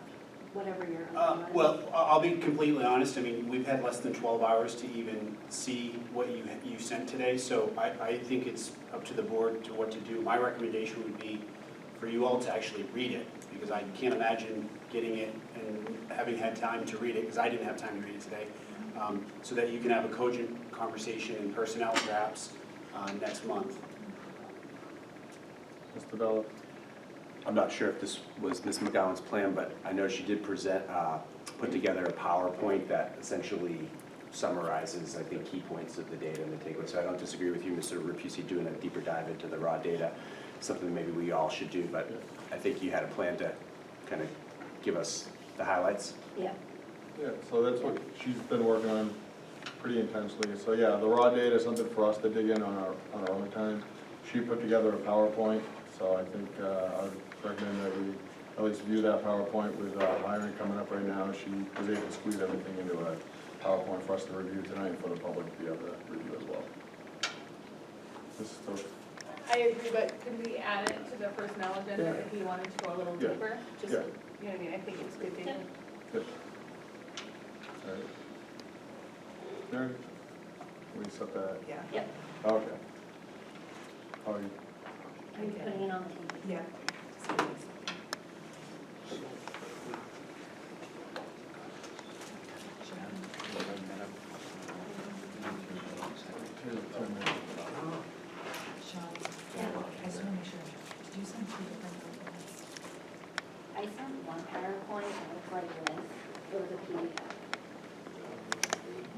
Whatever your. Well, I'll be completely honest, I mean, we've had less than 12 hours to even see what you sent today, so I think it's up to the board to what to do. My recommendation would be for you all to actually read it, because I can't imagine getting it and having had time to read it, because I didn't have time to read it today, so that you can have a cogent conversation in personnel perhaps next month. Mr. Bella? I'm not sure if this was Ms. McGowan's plan, but I know she did present, put together a PowerPoint that essentially summarizes, I think, key points of the data and the takeaways. So I don't disagree with you, Mr. Rapucci, doing a deeper dive into the raw data, something that maybe we all should do, but I think you had a plan to kind of give us the highlights. Yeah. Yeah, so that's what she's been working on pretty intensely. So yeah, the raw data is something for us to dig in on our own time. She put together a PowerPoint, so I think I would recommend that we at least view that PowerPoint with hiring coming up right now. She was able to squeeze everything into a PowerPoint for us to review tonight and for the public to be able to review as well. Mrs. Tosh? I agree, but could we add it to the personnel agenda if we wanted to go a little Yeah. deeper? Just, Yeah. you know what I mean, I think it's good data. Good. All right. Mary? We set that? Yeah. Yep. Okay. How are you? Are you putting it on TV? Yeah. Sean, I just want to make sure, did you send two different documents? I sent one PowerPoint and it was like this, it was a PDF.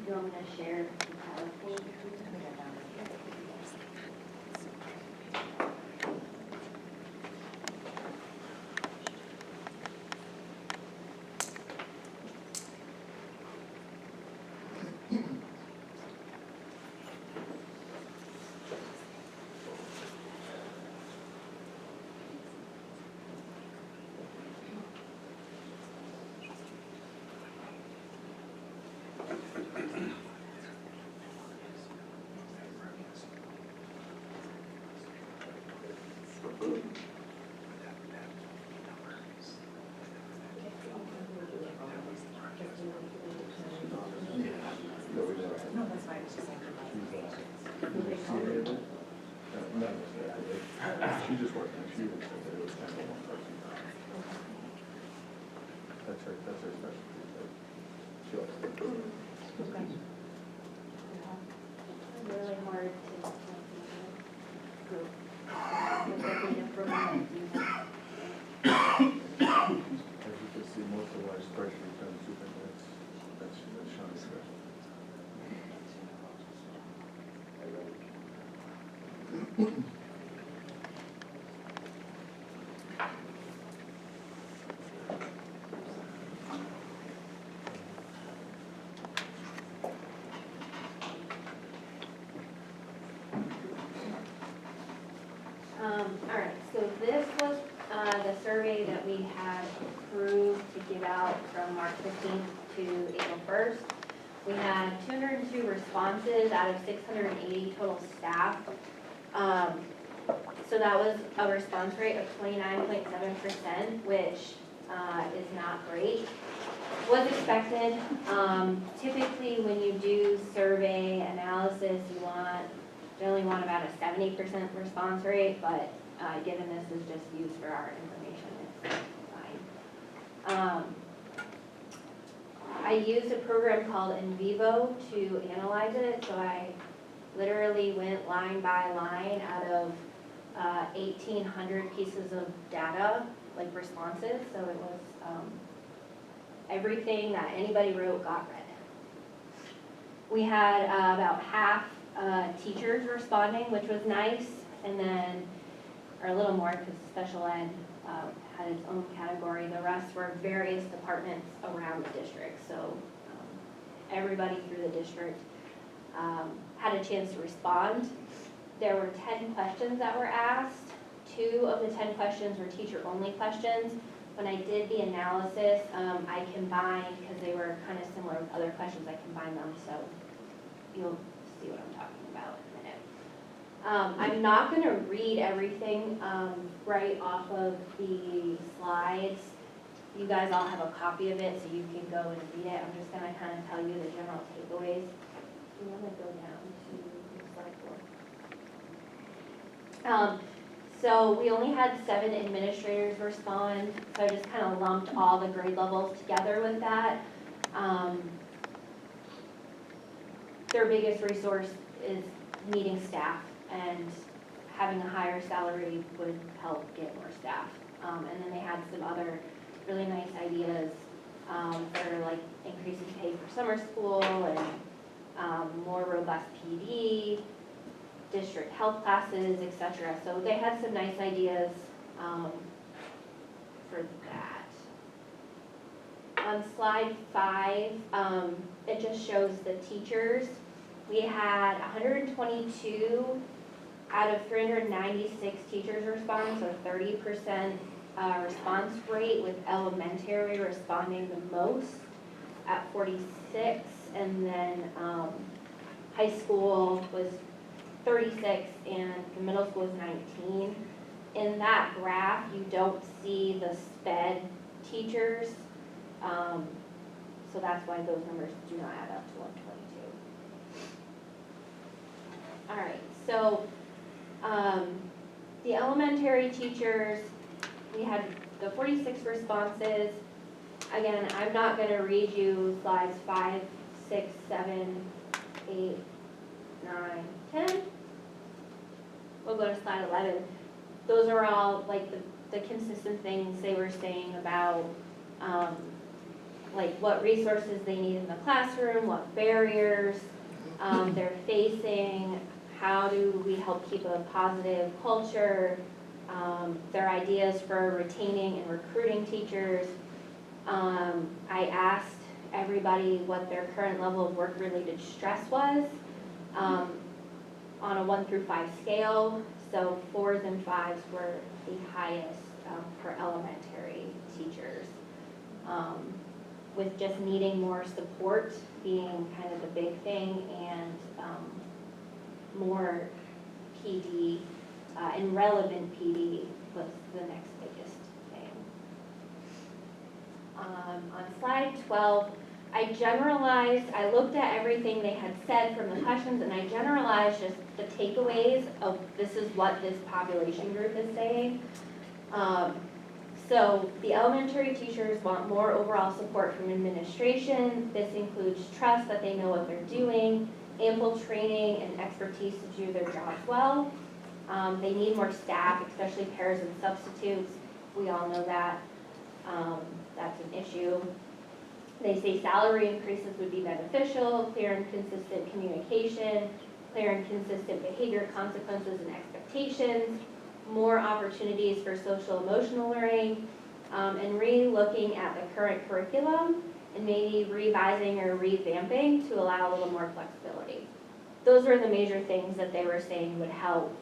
You want me to share the PowerPoint? that was it. She just worked next year, so it was kind of one person. That's her specialty, but she likes it. Really hard to group. With the data program that you have. As you can see, most of our spreadsheets done superintendents, that's Shawnee's specialty. All right, so this was the survey that we had approved to give out from March 15th to April 1st. We had 202 responses out of 680 total staff. So that was a response rate of 29.7%, which is not great. Was expected. Typically, when you do survey analysis, you generally want about a 70% response rate, but given this is just used for our information, it's fine. I used a program called In Vivo to analyze it, so I literally went line by line out of 1,800 pieces of data, like responses, so it was everything that anybody wrote got read. We had about half teachers responding, which was nice, and then, or a little more because special ed had its own category. The rest were various departments around the district, so everybody through the district had a chance to respond. There were 10 questions that were asked. 2 of the 10 questions were teacher-only questions. When I did the analysis, I combined, because they were kind of similar with other questions, I combined them, so you'll see what I'm talking about in a minute. I'm not going to read everything right off of the slides. You guys all have a copy of it, so you can go and read it. I'm just going to kind of tell you the general takeaways. You want to go down to slide 4. So we only had 7 administrators respond, so I just kind of lumped all the grade levels together with that. Their biggest resource is needing staff, and having a higher salary would help get more staff. And then they had some other really nice ideas for like increasing pay for summer school and more robust PD, district health classes, etc. So they had some nice ideas for that. On slide 5, it just shows the teachers. We had 122 out of 396 teachers respond, so 30% response rate, with elementary responding the most at 46, and then high school was 36 and the middle school was 19. In that graph, you don't see the SPED teachers, so that's why those numbers do not add up to 122. All right, so the elementary teachers, we had the 46 responses. Again, I'm not going to read you slides 5, 6, 7, 8, 9, 10. We'll go to slide 11. Those are all like the consistent things they were saying about like what resources they need in the classroom, what barriers they're facing, how do we help keep a positive culture, their ideas for retaining and recruiting teachers. I asked everybody what their current level of work-related stress was on a 1 through 5 scale. So 4s and 5s were the highest for elementary teachers, with just needing more support being kind of the big thing, and more PD and relevant PD was the next biggest thing. On slide 12, I generalized, I looked at everything they had said from the questions, and I generalized just the takeaways of this is what this population group is saying. So the elementary teachers want more overall support from administration. This includes trust that they know what they're doing, ample training and expertise to do their jobs well. They need more staff, especially pairs and substitutes. We all know that. That's an issue. They say salary increases would be beneficial, clear and consistent communication, clear and consistent behavior consequences and expectations, more opportunities for social emotional learning, and re-looking at the current curriculum and maybe revising or revamping to allow a little more flexibility. Those are the major things that they were saying would help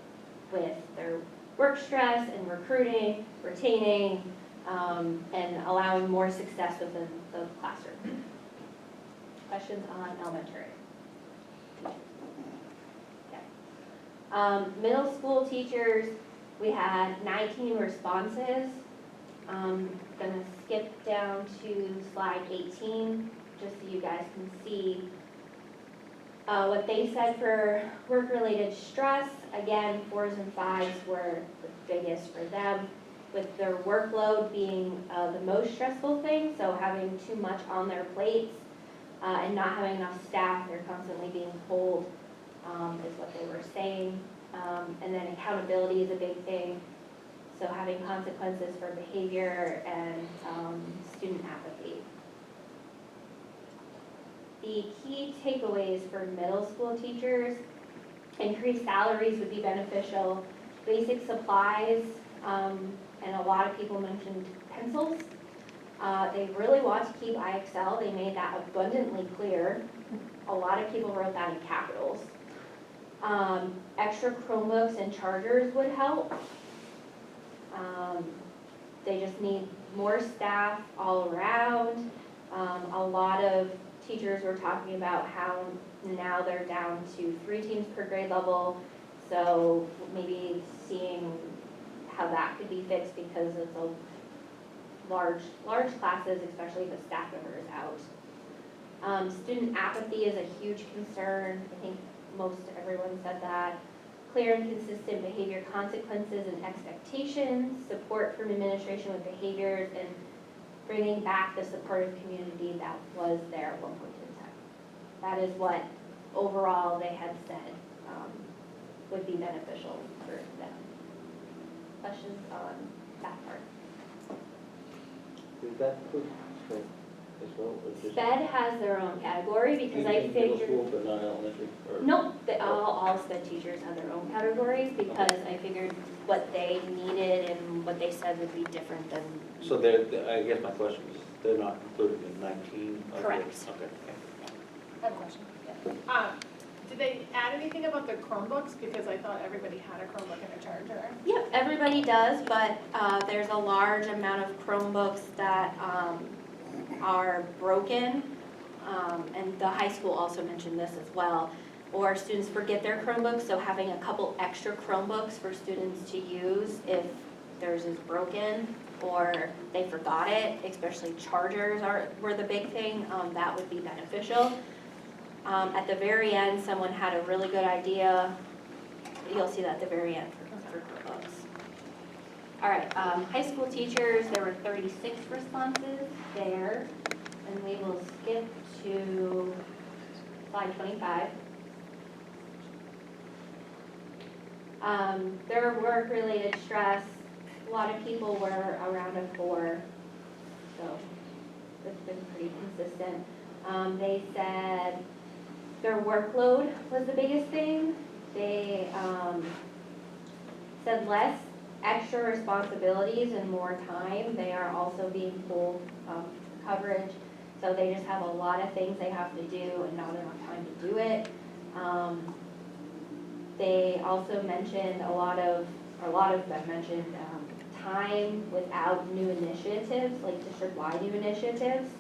with their work stress and recruiting, retaining, and allowing more success within the classroom. Questions on elementary? Okay. Middle school teachers, we had 19 responses. I'm gonna skip down to slide 18, just so you guys can see what they said for work-related stress. Again, 4s and 5s were the biggest for them, with their workload being the most stressful thing, so having too much on their plates and not having enough staff, they're constantly being pulled, is what they were saying. And then accountability is a big thing, so having consequences for behavior and student apathy. The key takeaways for middle school teachers: increased salaries would be beneficial, basic supplies, and a lot of people mentioned pencils. They really want to keep IXL. They made that abundantly clear. A lot of people wrote that in capitals. Extra Chromebooks and chargers would help. They just need more staff all around. A lot of teachers were talking about how now they're down to 3 teams per grade level, so maybe seeing how that could be fixed because it's a large classes, especially if the staff member is out. Student apathy is a huge concern. I think most everyone said that. Clear and consistent behavior consequences and expectations, support from administration with behaviors, and bringing back the supportive community that was there at one point in time. That is what overall they had said would be beneficial for them. Questions on that part? Is that include sped as well, or just? Sped has their own category because I in middle figured. school, but not elementary? Or? No, all sped teachers have their own categories because I figured what they needed and what they said would be different than. So I guess my question is, they're not included in 19? Correct. Okay. I have a question. Yeah. Did they add anything about the Chromebooks? Because I thought everybody had a Chromebook and a charger. Yep, everybody does, but there's a large amount of Chromebooks that are broken, and the high school also mentioned this as well, or students forget their Chromebooks, so having a couple extra Chromebooks for students to use if theirs is broken or they forgot it, especially chargers were the big thing, that would be beneficial. At the very end, someone had a really good idea. You'll see that at the very end for Chromebooks. All right, high school teachers, there were 36 responses there, and we will skip to slide 25. Their work-related stress, a lot of people were around a 4, so it's been pretty consistent. They said their workload was the biggest thing. They said less extra responsibilities and more time. They are also being pulled coverage, so they just have a lot of things they have to do and not enough time to do it. They also mentioned a lot of them mentioned time without new initiatives, like district-wide new initiatives,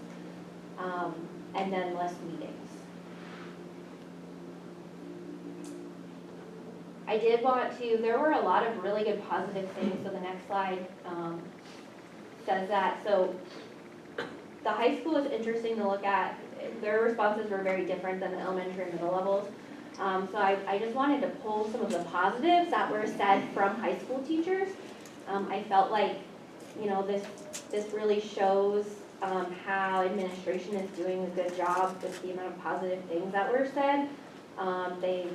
and then less meetings. I did want to, there were a lot of really good positive things, so the next slide says that. So The high school is interesting to look at. Their responses were very different than the elementary and middle levels. So I just wanted to pull some of the positives that were said from high school teachers. I felt like, you know, this really shows how administration is doing a good job with the amount of positive things that were said. They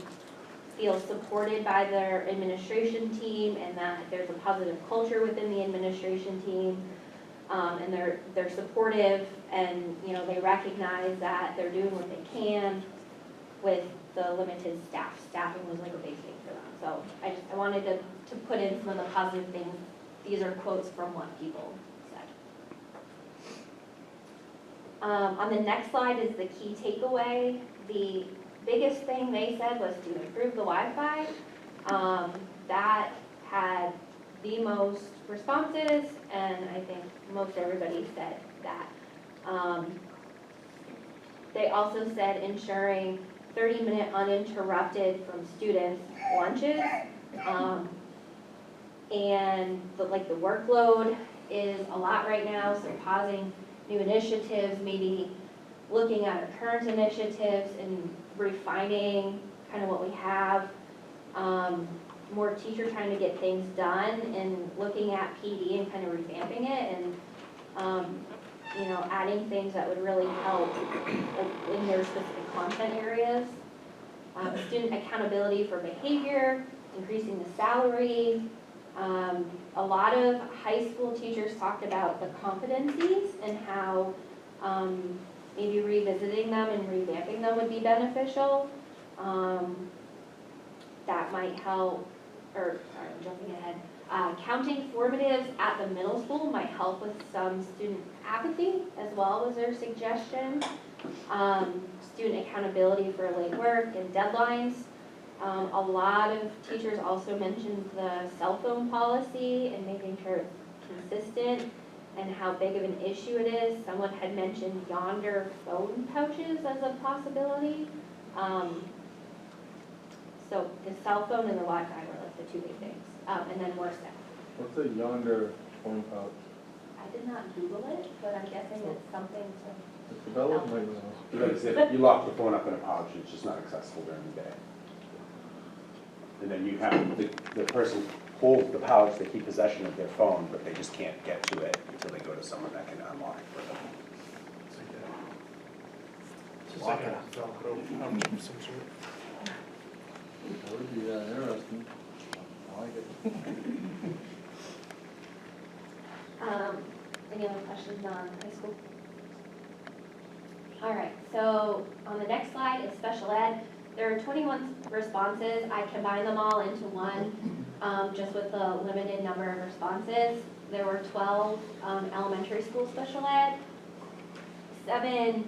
feel supported by their administration team and that there's a positive culture within the administration team. And they're supportive, and you know, they recognize that they're doing what they can with the limited staff. Staffing was like a big thing for them. So I wanted to put in some of the positive things. These are quotes from what people said. On the next slide is the key takeaway. The biggest thing they said was to improve the Wi-Fi. That had the most responses, and I think most everybody said that. They also said ensuring 30-minute uninterrupted from students' lunches. And the workload is a lot right now, so pausing new initiatives, maybe looking at our current initiatives and refining kind of what we have. More teacher trying to get things done and looking at PD and kind of revamping it and you know, adding things that would really help in their specific content areas. Student accountability for behavior, increasing the salary. A lot of high school teachers talked about the competencies and how maybe revisiting them and revamping them would be beneficial. That might help, or sorry, I'm jumping ahead. Counting formatives at the middle school might help with some student apathy, as well as their suggestion. Student accountability for late work and deadlines. A lot of teachers also mentioned the cell phone policy and making sure it's consistent and how big of an issue it is. Someone had mentioned yonder phone pouches as a possibility. So the cell phone and the Wi-Fi were like the two big things, and then more staff. What's a yonder phone pouch? I did not Google it, but I'm guessing it's something to. Mr. Bello might know. Like I said, you lock the phone up in a pouch, it's just not accessible during the day. And then you have, the person holds the pouch, they keep possession of their phone, but they just can't get to it until they go to someone that can unlock it for them. It's like a Velcro pouch of some sort. That would be interesting. I like it. Any other questions on high school? All right, so on the next slide is special ed. There are 21 responses. I combined them all into one, just with the limited number of responses. There were 12 elementary school special ed, 7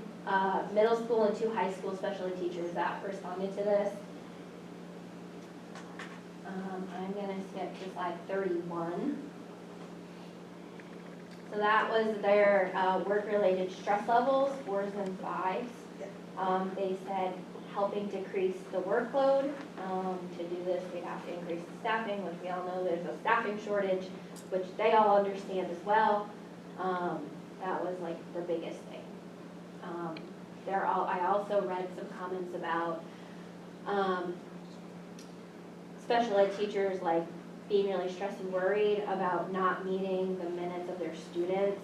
middle school and 2 high school special ed teachers that responded to this. I'm gonna skip to slide 31. So that was their work-related stress levels, 4s and 5s. They said helping decrease the workload. To do this, we'd have to increase the staffing, which we all know there's a staffing shortage, which they all understand as well. That was like the biggest thing. I also read some comments about special ed teachers like being really stressed and worried about not meeting the minutes of their students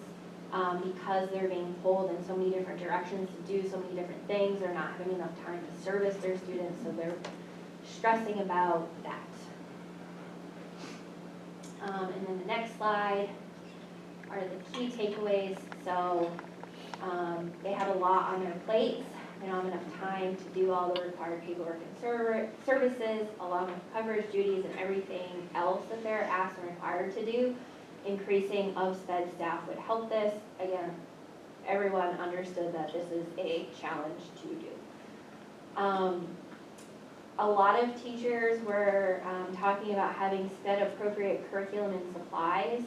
because they're being pulled in so many different directions to do so many different things. They're not having enough time to service their students, so they're stressing about that. And then the next slide are the key takeaways. So they have a lot on their plates. They don't have enough time to do all the required paperwork and services, along with coverage duties and everything else that they're asked and required to do. Increasing of sped staff would help this. Again, everyone understood that this is a challenge to do. A lot of teachers were talking about having sped appropriate curriculum and supplies,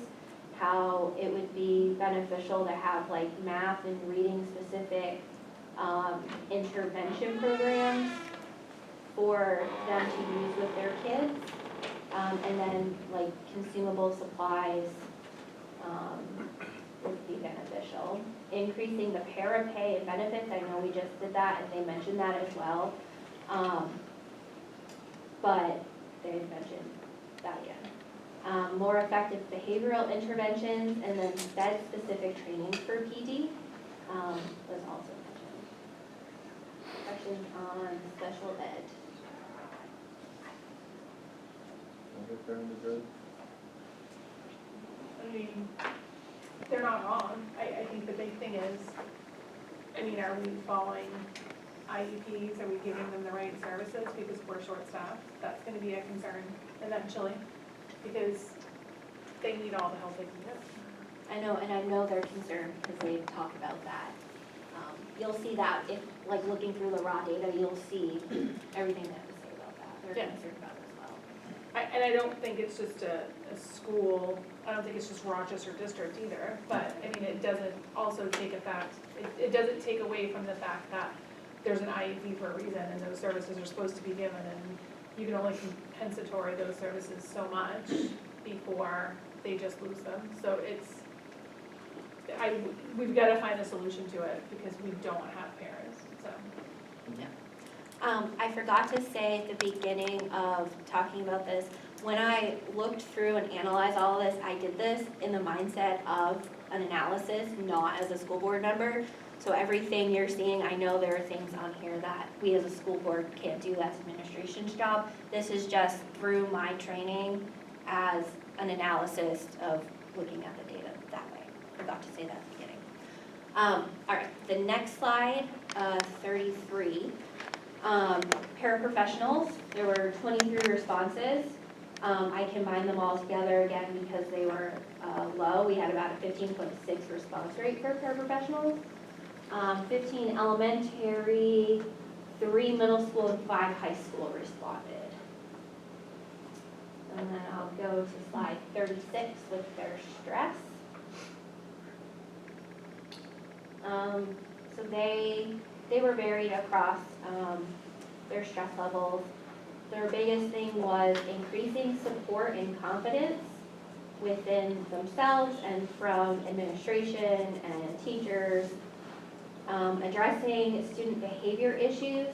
how it would be beneficial to have like math and reading specific intervention programs for them to use with their kids, and then like consumable supplies would be beneficial. Increasing the para pay and benefits, I know we just did that and they mentioned that as well. But they mentioned that again. More effective behavioral interventions and then SPED-specific trainings for PD was also mentioned. Questions on special ed? I mean, they're not wrong. I think the big thing is, I mean, are we following IEPs? Are we giving them the right services? Because we're short-staffed. That's gonna be a concern eventually, because they need all the help they can get. I know, and I know they're concerned because they've talked about that. You'll see that if, like, looking through the raw data, you'll see everything they have to say about that. They're Yeah. concerned about it as well. And I don't think it's just a school, I don't think it's just Rochester District either, but, I mean, it doesn't also take it doesn't take away from the fact that there's an IEP for a reason, and those services are supposed to be given, and you can only compensatory those services so much before they just lose them. So we've got to find a solution to it, because we don't have parents, so. I forgot to say at the beginning of talking about this, when I looked through and analyzed all of this, I did this in the mindset of an analysis, not as a school board member. So everything you're seeing, I know there are things on here that we as a school board can't do, that's administration's job. This is just through my training as an analysis of looking at the data that way. Forgot to say that at the beginning. All right, the next slide, 33. Paraprofessionals, there were 23 responses. I combined them all together again because they were low. We had about a 15.6 response rate for paraprofessionals. 15 elementary, 3 middle school, and 5 high school responded. And then I'll go to slide 36 with their stress. So they were varied across their stress levels. Their biggest thing was increasing support and confidence within themselves and from administration and teachers. Addressing student behavior issues,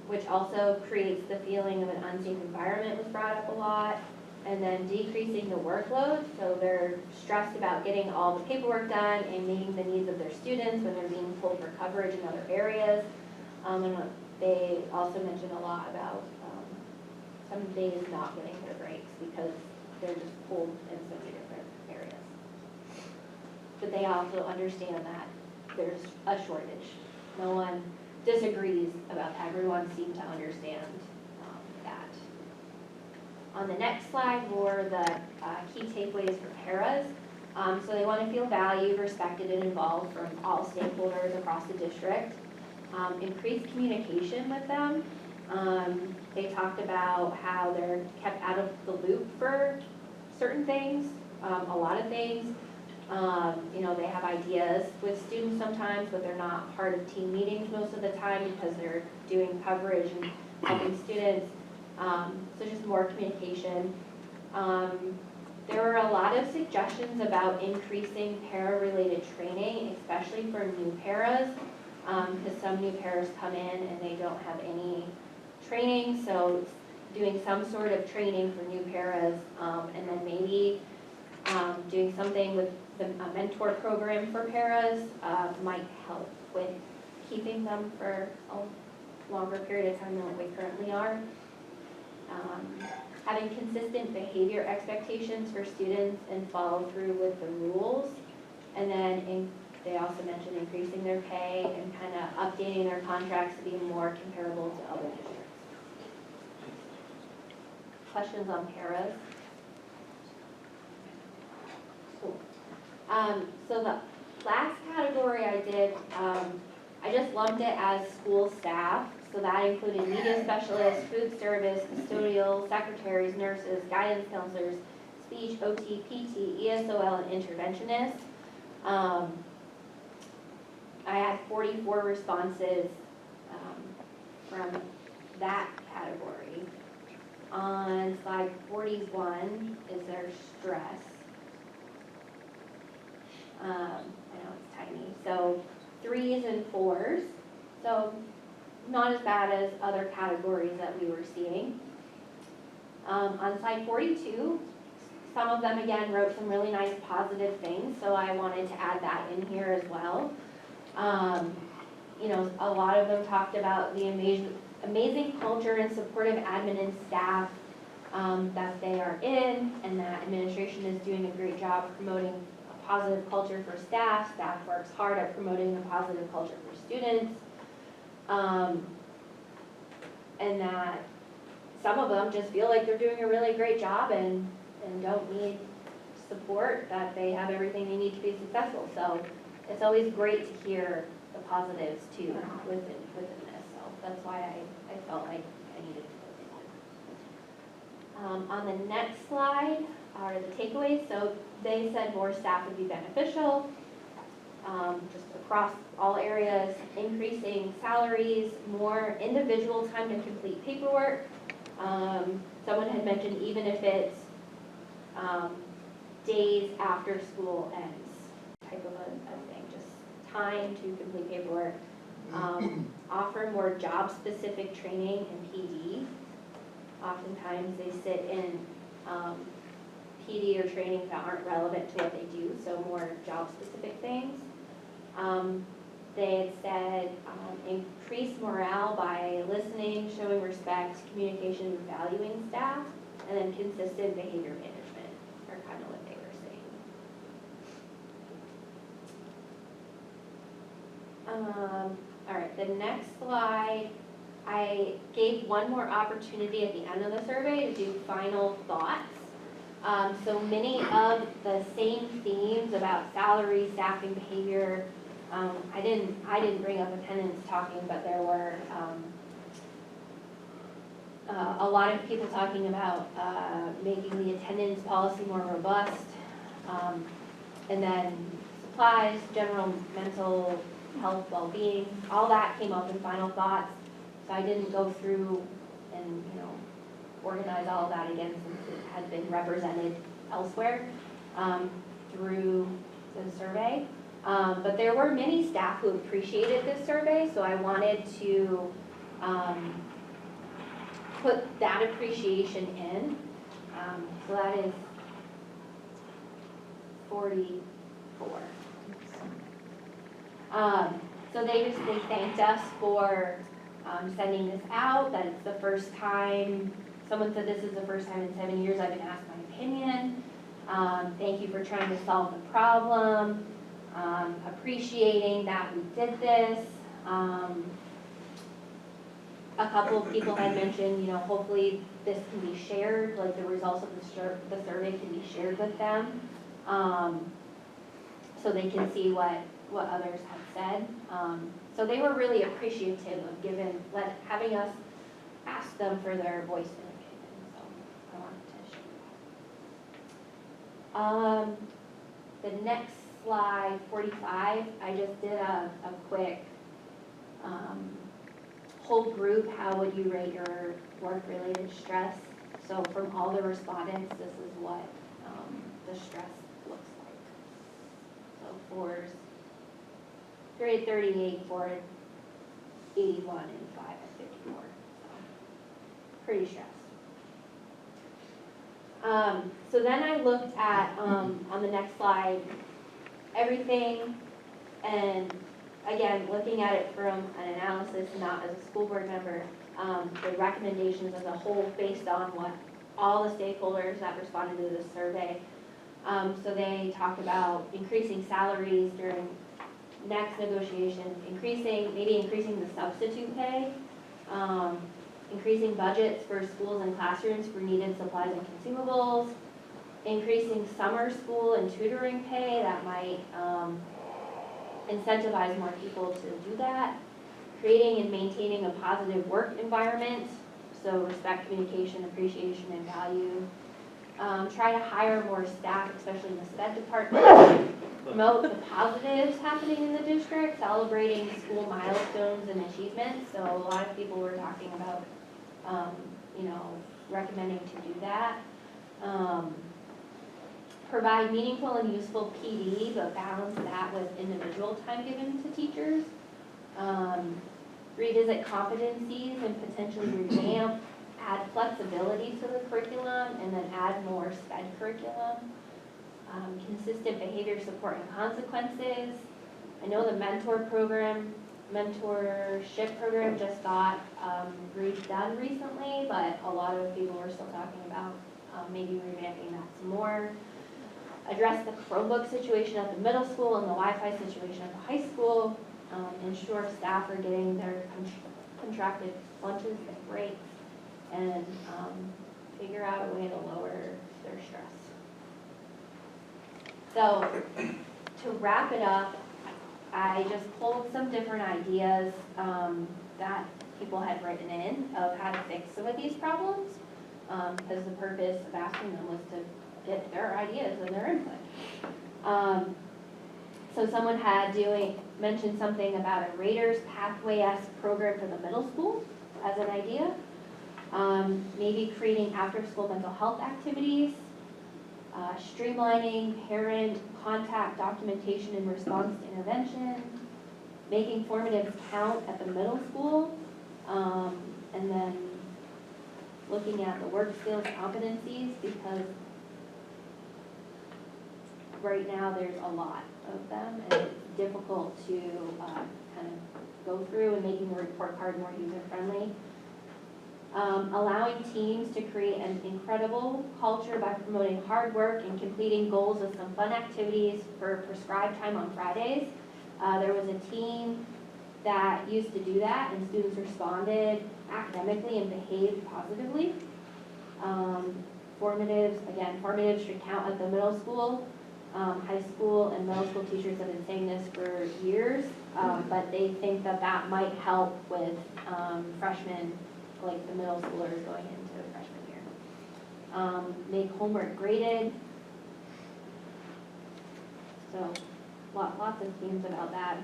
which also creates the feeling of an unsafe environment was brought up a lot. And then decreasing the workload, so they're stressed about getting all the paperwork done and meeting the needs of their students when they're being pulled for coverage in other areas. And they also mentioned a lot about some days not getting their breaks because they're just pulled in so many different areas. But they also understand that there's a shortage. No one disagrees about that. Everyone seemed to understand that. On the next slide were the key takeaways for paras. So they want to feel valued, respected, and involved from all stakeholders across the district. Increased communication with them. They talked about how they're kept out of the loop for certain things, a lot of things. They have ideas with students sometimes, but they're not part of team meetings most of the time because they're doing coverage and helping students. So just more communication. There were a lot of suggestions about increasing para-related training, especially for new paras, because some new paras come in and they don't have any training, so doing some sort of training for new paras, and then maybe doing something with a mentor program for paras might help with keeping them for a longer period of time than what we currently are. Having consistent behavior expectations for students and follow through with the rules. And then they also mentioned increasing their pay and kind of updating their contracts to be more comparable to other districts. Questions on paras? Cool. So the last category I did, I just lumped it as school staff. So that included media specialists, food service, custodial, secretaries, nurses, guidance counselors, speech, OT, PT, ESOL, and interventionists. I had 44 responses from that category. On slide 41 is their stress. I know it's tiny. So 3s and 4s. So not as bad as other categories that we were seeing. On slide 42, some of them again wrote some really nice positive things, so I wanted to add that in here as well. You know, a lot of them talked about the amazing culture and supportive admin and staff that they are in, and that administration is doing a great job promoting a positive culture for staff. Staff works hard at promoting a positive culture for students. And that some of them just feel like they're doing a really great job and don't need support, that they have everything they need to be successful. So it's always great to hear the positives too within this. So that's why I felt like I needed to put it in. On the next slide are the takeaways. So they said more staff would be beneficial, just across all areas, increasing salaries, more individual time to complete paperwork. Someone had mentioned even if it's days after school ends, type of a thing, just time to complete paperwork. Offer more job-specific training and PD. Oftentimes they sit in PD or trainings that aren't relevant to what they do, so more job-specific things. They had said increase morale by listening, showing respect, communication, and valuing staff, and then consistent behavior management are kind of what they were saying. All right, the next slide, I gave one more opportunity at the end of the survey to do final thoughts. So many of the same themes about salary, staffing, behavior. I didn't bring up attendance talking, but there were a lot of people talking about making the attendance policy more robust, and then supplies, general mental health, well-being, all that came up in final thoughts. So I didn't go through and organize all of that again since it had been represented elsewhere through the survey. But there were many staff who appreciated this survey, so I wanted to put that appreciation in. So that is 44. So they thanked us for sending this out, that it's the first time, someone said this is the first time in 7 years I've been asked my opinion. Thank you for trying to solve the problem. Appreciating that we did this. A couple of people had mentioned, hopefully this can be shared, like the results of the survey can be shared with them, so they can see what others have said. So they were really appreciative of having us ask them for their voice and opinion. So I wanted to share. The next slide, 45, I just did a quick whole group, how would you rate your work-related stress? So from all the respondents, this is what the stress looks like. So 4s, grade 38, 4 at 81, and 5 at 54. So pretty stressed. So then I looked at, on the next slide, everything, and again, looking at it from an analysis, not as a school board member, the recommendations as a whole based on what all the stakeholders that responded to this survey. So they talked about increasing salaries during next negotiations, maybe increasing the substitute pay, increasing budgets for schools and classrooms for needed supplies and consumables, increasing summer school and tutoring pay, that might incentivize more people to do that, creating and maintaining a positive work environment, so respect, communication, appreciation, and value. Try to hire more staff, especially in the SPED department. Promote the positives happening in the district, celebrating school milestones and achievements. So a lot of people were talking about, recommending to do that. provide meaningful and useful PD, but balance that with individual time given to teachers. Revisit competencies and potentially revamp, add flexibility to the curriculum, and then add more SPED curriculum. Consistent behavior support and consequences. I know the mentorship program just got redone recently, but a lot of people were still talking about maybe revamping that some more. Address the Chromebook situation at the middle school and the Wi-Fi situation at the high school. Ensure staff are getting their contracted lunches and breaks, and figure out a way to lower their stress. So, to wrap it up, I just pulled some different ideas that people had written in of how to fix some of these problems, because the purpose of asking them was to get their ideas and their input. So someone had mentioned something about a Raiders Pathway-esque program for the middle school as an idea. Maybe creating after-school mental health activities, streamlining parent contact documentation in response to intervention, making formatives count at the middle school, and then looking at the work skills competencies, because right now there's a lot of them and it's difficult to kind of go through, and making the report card more user-friendly. Allowing teams to create an incredible culture by promoting hard work and completing goals with some fun activities for prescribed time on Fridays. There was a team that used to do that, and students responded academically and behaved positively. Formatives should count at the middle school. High school and middle school teachers have been saying this for years, but they think that that might help with freshmen, like the middle schoolers going into freshman year. Make homework graded. So lots of themes about that.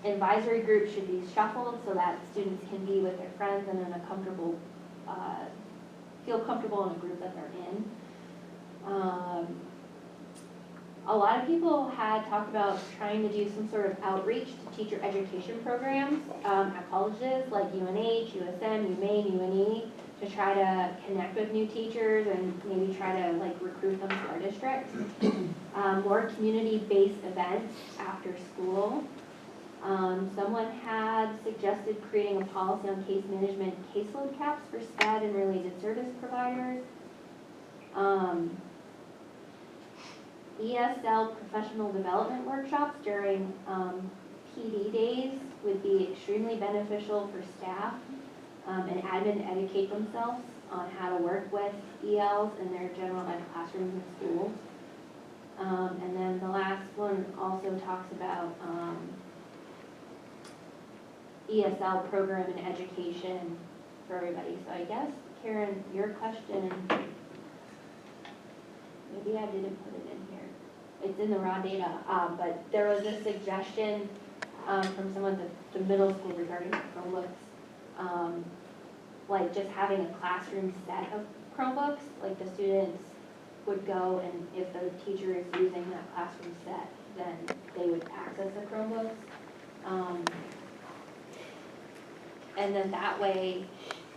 Advisory groups should be shuffled so that students can be with their friends and in a comfortable, feel comfortable in a group that they're in. A lot of people had talked about trying to do some sort of outreach to teacher education programs at colleges like UNH, USM, UMaine, UNE, to try to connect with new teachers and maybe try to recruit them to our district. More community-based events after school. Someone had suggested creating a policy on case management caseload caps for SPED and related service providers. ESL professional development workshops during PD days would be extremely beneficial for staff and admin to educate themselves on how to work with ELs in their general ed classrooms and schools. And then the last one also talks about ESL program and education for everybody. So I guess, Karen, your question, maybe I didn't put it in here. It's in the raw data, but there was a suggestion from someone at the middle school regarding Chromebooks, like just having a classroom set of Chromebooks, like the students would go, and if the teacher is using that classroom set, then they would access the Chromebooks. And then that way,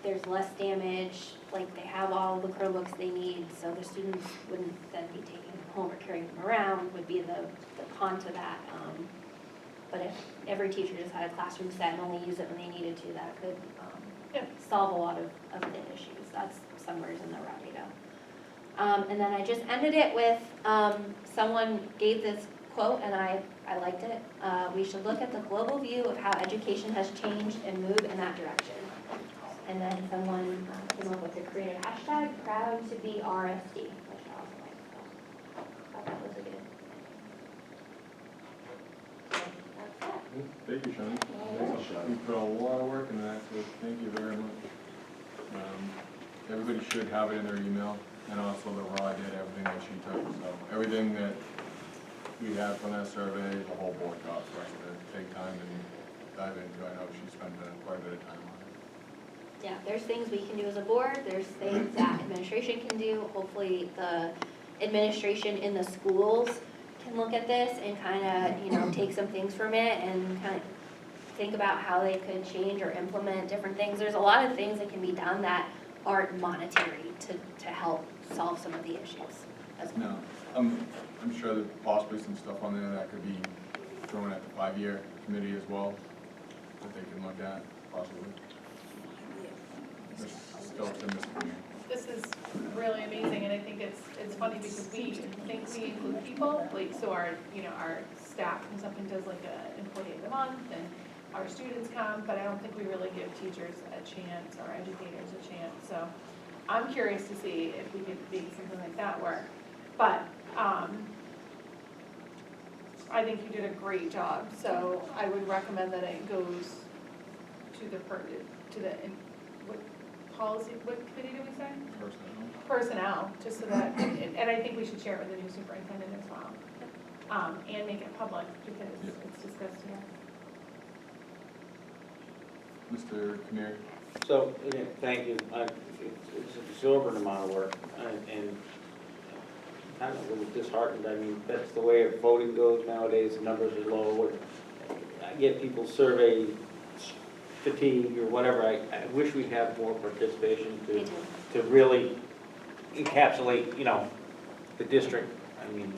there's less damage, like they have all the Chromebooks they need, so the students wouldn't then be taking them home or carrying them around, would be the con to that. But if every teacher just had a classroom set and only use it when they needed to, that could solve a lot of the issues. That's somewhere in the raw data. And then I just ended it with, someone gave this quote and I liked it. We should look at the global view of how education has changed and move in that direction. And then someone came up with a creative hashtag, proud to be RSD, which I also like. So I thought that was a good. So that's it. Thank you, Shani. You put a lot of work into that, so thank you very much. Everybody should have it in their email, and also the raw data, everything that she took. So everything that we had from that survey, the whole board got for us to take time and dive into. I know she spent quite a bit of time on it. Yeah, there's things we can do as a board, there's things that administration can do. Hopefully the administration in the schools can look at this and kind of, you know, take some things from it and kind of think about how they could change or implement different things. There's a lot of things that can be done that aren't monetary to help solve some of the issues as well. No, I'm sure there's possibly some stuff on there that could be thrown at the 5-year committee as well, that they can look at, possibly. There's still to Mr. Mayor. This is really amazing, and I think it's funny because we think we include people, like, so our, you know, our staff comes up and does like a employee of the month, and our students come, but I don't think we really give teachers a chance, or educators a chance, so I'm curious to see if we could make something like that work. But, I think you did a great job, so I would recommend that it goes to the, what policy, what committee did we say? Personnel, just so that, and I think we should share it with the new superintendent as well. And make it public, because it's discussed here. Mr. Kamiri? So, again, thank you. It's an exorbitant amount of work, and I'm a little disheartened. I mean, that's the way voting goes nowadays, the numbers are low. I get people survey fatigue or whatever. I wish we'd have more participation to really encapsulate, you know, the district. I mean,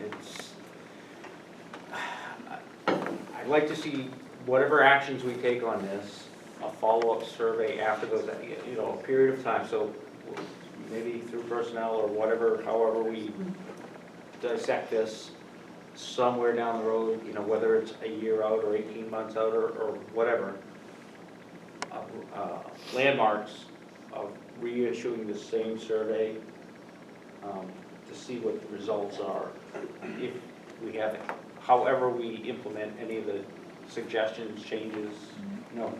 I'd like to see whatever actions we take on this, a follow-up survey after those, you know, a period of time. So maybe through personnel or whatever, however we dissect this somewhere down the road, you know, whether it's a year out or 18 months out or whatever, landmarks of reissuing the same survey to see what the results are. If we have it, however we implement any of the suggestions, changes, you know,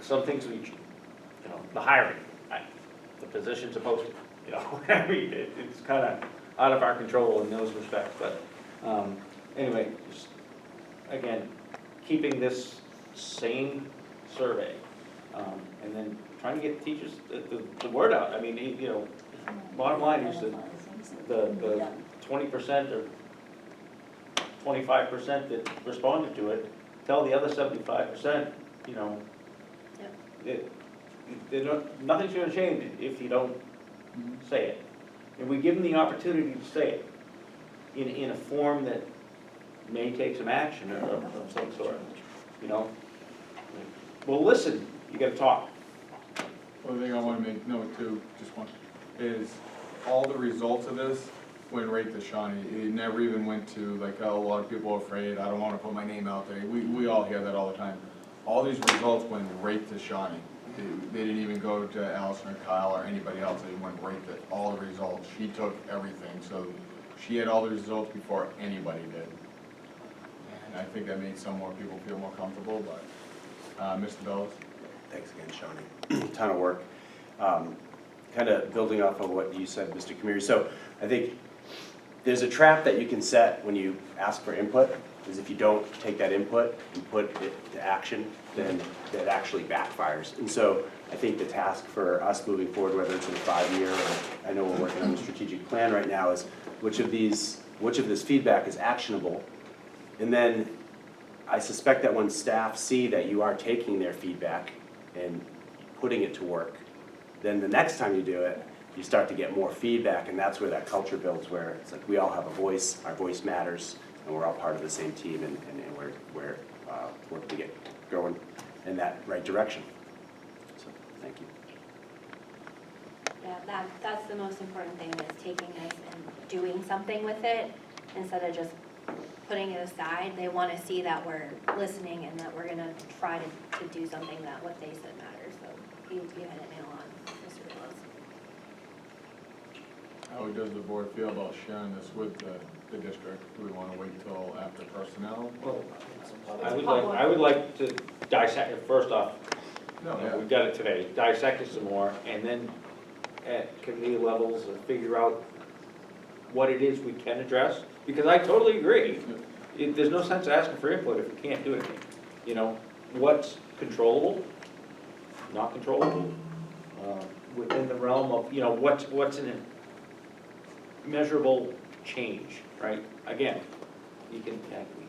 some things we, you know, the hiring, the position's supposed to, you know, I mean, it's kind of out of our control in those respects, but anyway, just, again, keeping this same survey, and then trying to get teachers the word out. I mean, you know, bottom line is that the 20% or 25% that responded to it, tell the other 75%, you know, nothing's going to change if you don't say it. And we give them the opportunity to say it in a form that may take some action of some sort, you know. Well, listen, you got to talk. One thing I want to make note too, just one, is all the results of this went right to Shawnee. It never even went to, like, oh, a lot of people are afraid, I don't want to put my name out there. We all hear that all the time. All these results went right to Shawnee. They didn't even go to Allison or Kyle or anybody else. They went right to all the results. She took everything, so she had all the results before anybody did. And I think that made some more people feel more comfortable, but, Mr. Bellis? Thanks again, Shawnee. Ton of work. Kind of building off of what you said, Mr. Kamiri. So I think there's a trap that you can set when you ask for input, is if you don't take that input and put it to action, then that actually backfires. And so I think the task for us moving forward, whether it's in a 5-year, or I know we're working on a strategic plan right now, is which of this feedback is actionable. And then I suspect that when staff see that you are taking their feedback and putting it to work, then the next time you do it, you start to get more feedback, and that's where that culture builds, where it's like we all have a voice, our voice matters, and we're all part of the same team, and we're working to get going in that right direction. So, thank you. Yeah, that's the most important thing, is taking this and doing something with it instead of just putting it aside. They want to see that we're listening and that we're going to try to do something that what they said matters. So you hit it nail on, Mr. Willis. How does the board feel about sharing this with the district? Do we want to wait till after personnel? Well, I would like to dissect it first off. We've got it today. Dissect it some more, and then at committee levels figure out what it is we can address. Because I totally agree. There's no sense asking for input if we can't do anything. You know, what's controllable, not controllable, within the realm of, you know, what's an measurable change, right? Again, you can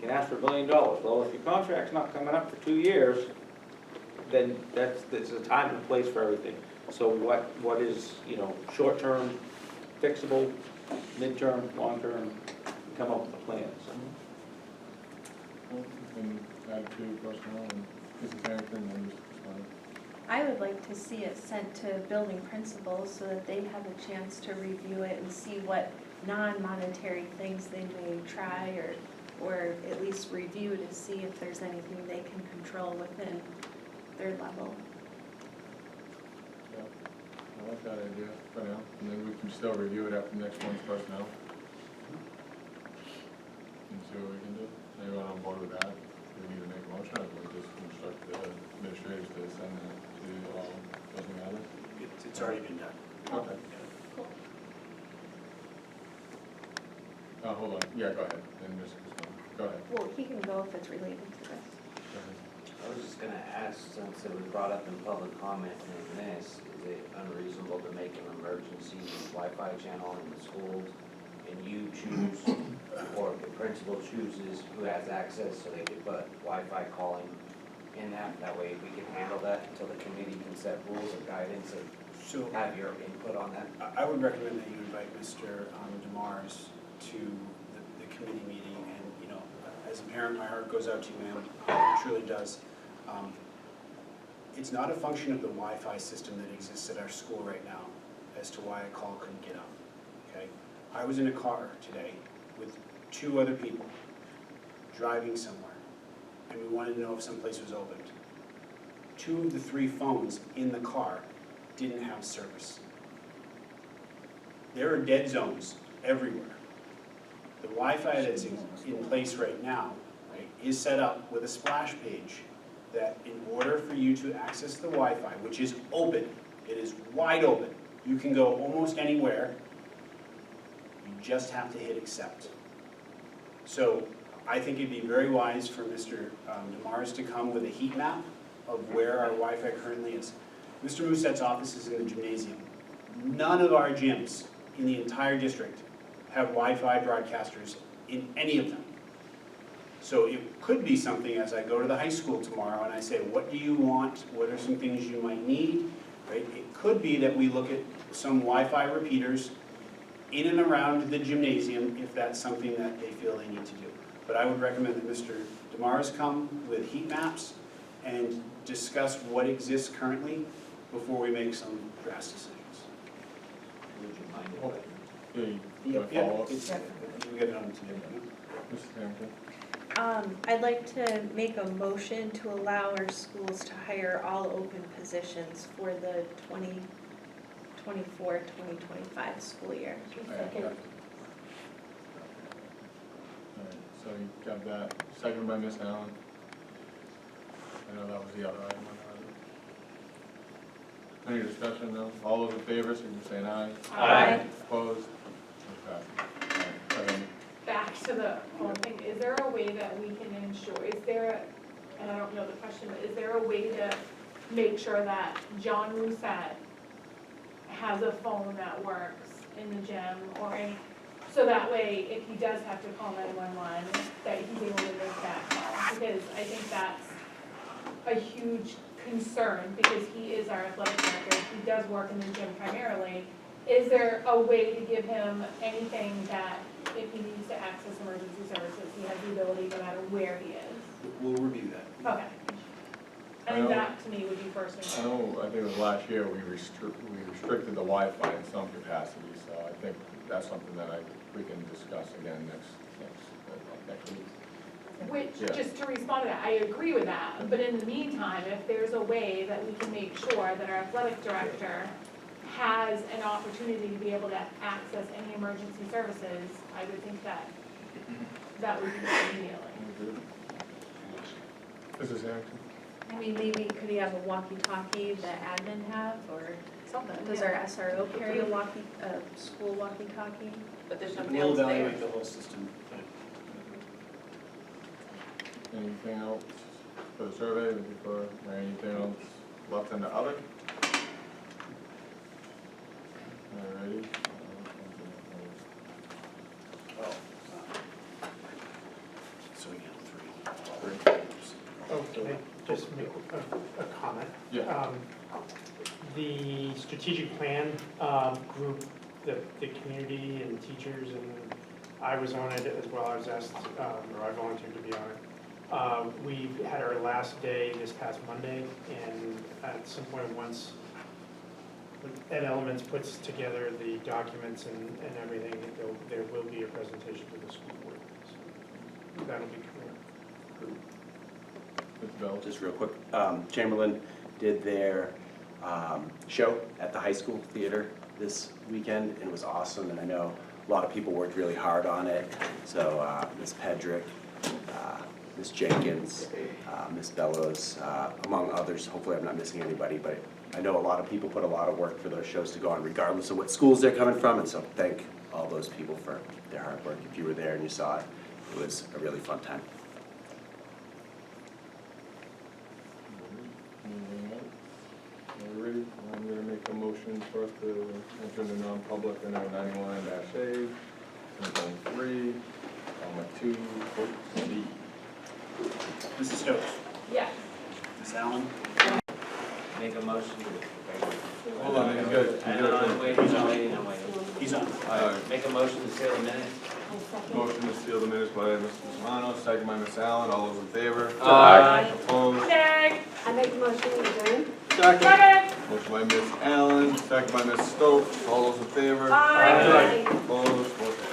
ask for $1 million, well, if your contract's not coming up for 2 years, then there's a time and a place for everything. So what is, short-term, fixable, mid-term, long-term, come up with a plan, so. Well, you can add to personnel and this is anything, then just respond. I would like to see it sent to building principals so that they have a chance to review it and see what non-monetary things they may try or at least review to see if there's anything they can control within their level. Yeah, I like that idea for now, and then we can still review it after next month's personnel. And see what we can do. Anyone on board with that? Do we need to make a motion, or do we just instruct the administrators to send that to all building others? It's already been done. Okay. Oh, hold on, yeah, go ahead, then just, go ahead. Well, he can go if it's related to this. Go ahead. I was just gonna ask, since it was brought up in public comment in this, is it unreasonable to make an emergency Wi-Fi channel in the schools and you choose, or the principal chooses who has access, so they could put Wi-Fi calling in that? That way we can handle that until the committee can set rules or guidance and So have your input on that. I would recommend that you invite Mr. DeMars to the committee meeting, and, as a parent, my heart goes out to you, ma'am, it truly does. It's not a function of the Wi-Fi system that exists at our school right now as to why a call couldn't get up, okay? I was in a car today with 2 other people driving somewhere, and we wanted to know if someplace was opened. 2 of the 3 phones in the car didn't have service. There are dead zones everywhere. The Wi-Fi that's in place right now, right, is set up with a splash page that in order for you to access the Wi-Fi, which is open, it is wide open, you can go almost anywhere, you just have to hit accept. So I think it'd be very wise for Mr. DeMars to come with a heat map of where our Wi-Fi currently is. Mr. Moussette's office is in the gymnasium. None of our gyms in the entire district have Wi-Fi broadcasters in any of them. So it could be something as I go to the high school tomorrow and I say, what do you want? What are some things you might need? Right? It could be that we look at some Wi-Fi repeaters in and around the gymnasium if that's something that they feel they need to do. But I would recommend that Mr. DeMars come with heat maps and discuss what exists currently before we make some drastic decisions. Would you mind if I Yeah, follow up? We get it on today. Mrs. Hamilton? I'd like to make a motion to allow our schools to hire all open positions for the 2024-2025 school year. Alright, so you got that, second by Ms. Allen. I know that was the other item on the Any discussion, no? All those in favor, so you're saying aye? Aye. Opposed? Okay. Back to the whole thing, is there a way that we can ensure, and I don't know the question, but is there a way to make sure that John Rousset has a phone that works in the gym or any, so that way if he does have to call 911, that he's able to make that call? Because I think that's a huge concern because he is our athletic director, he does work in the gym primarily. Is there a way to give him anything that if he needs to access emergency services, he has the ability no matter where he is? We'll review that. Okay. I think that to me would be first and I know, I think it was last year, we restricted the Wi-Fi in some capacity, so I think that's something that we can discuss again next week. Which, Yeah. just to respond to that, I agree with that, but in the meantime, if there's a way that we can make sure that our athletic director has an opportunity to be able to access any emergency services, I would think that would be immediately. Mrs. Harrington? I mean, maybe could he have a walkie-talkie that admin have, or Something, does our SRO carry a school walkie-talkie? But there's no We'll fields there. evaluate the whole system. Anything else for the survey, or anything else left in the other? Alrighty. Can I just make a comment? Yeah. The strategic plan group, the community and teachers, and I was on it as well. I was asked, or I volunteered to be on it. We had our last day this past Monday, and at some point, once Ed Elements puts together the documents and everything, there will be a presentation to the school board. So that'll be clear. Mr. Bell? Just real quick, Chamberlain did their show at the high school theater this weekend, and it was awesome, and I know a lot of people worked really hard on it. So Ms. Pedrick, Ms. Jenkins, Ms. Bellows, among others. Hopefully I'm not missing anybody, but I know a lot of people put a lot of work for those shows to go on regardless of what schools they're coming from, and so thank all those people for their hard work. If you were there and you saw it, it was a really fun time. Alrighty, I'm gonna make a motion for us to enter into non-public under 91-A, 7.3, 2, B. Mrs. Stokes? Yes. Ms. Allen? Make a motion to. Hold on, he's good. I'm waiting. He's on. Make a motion to seal the minutes. Motion to seal the minutes by Mr. Milano, second by Ms. Allen, all those in favor? Aye. Opposed? Nay. I make a motion to adjourn. Second. Motion by Ms. Allen, second by Ms. Stokes, all those in favor? Aye. Opposed? Motion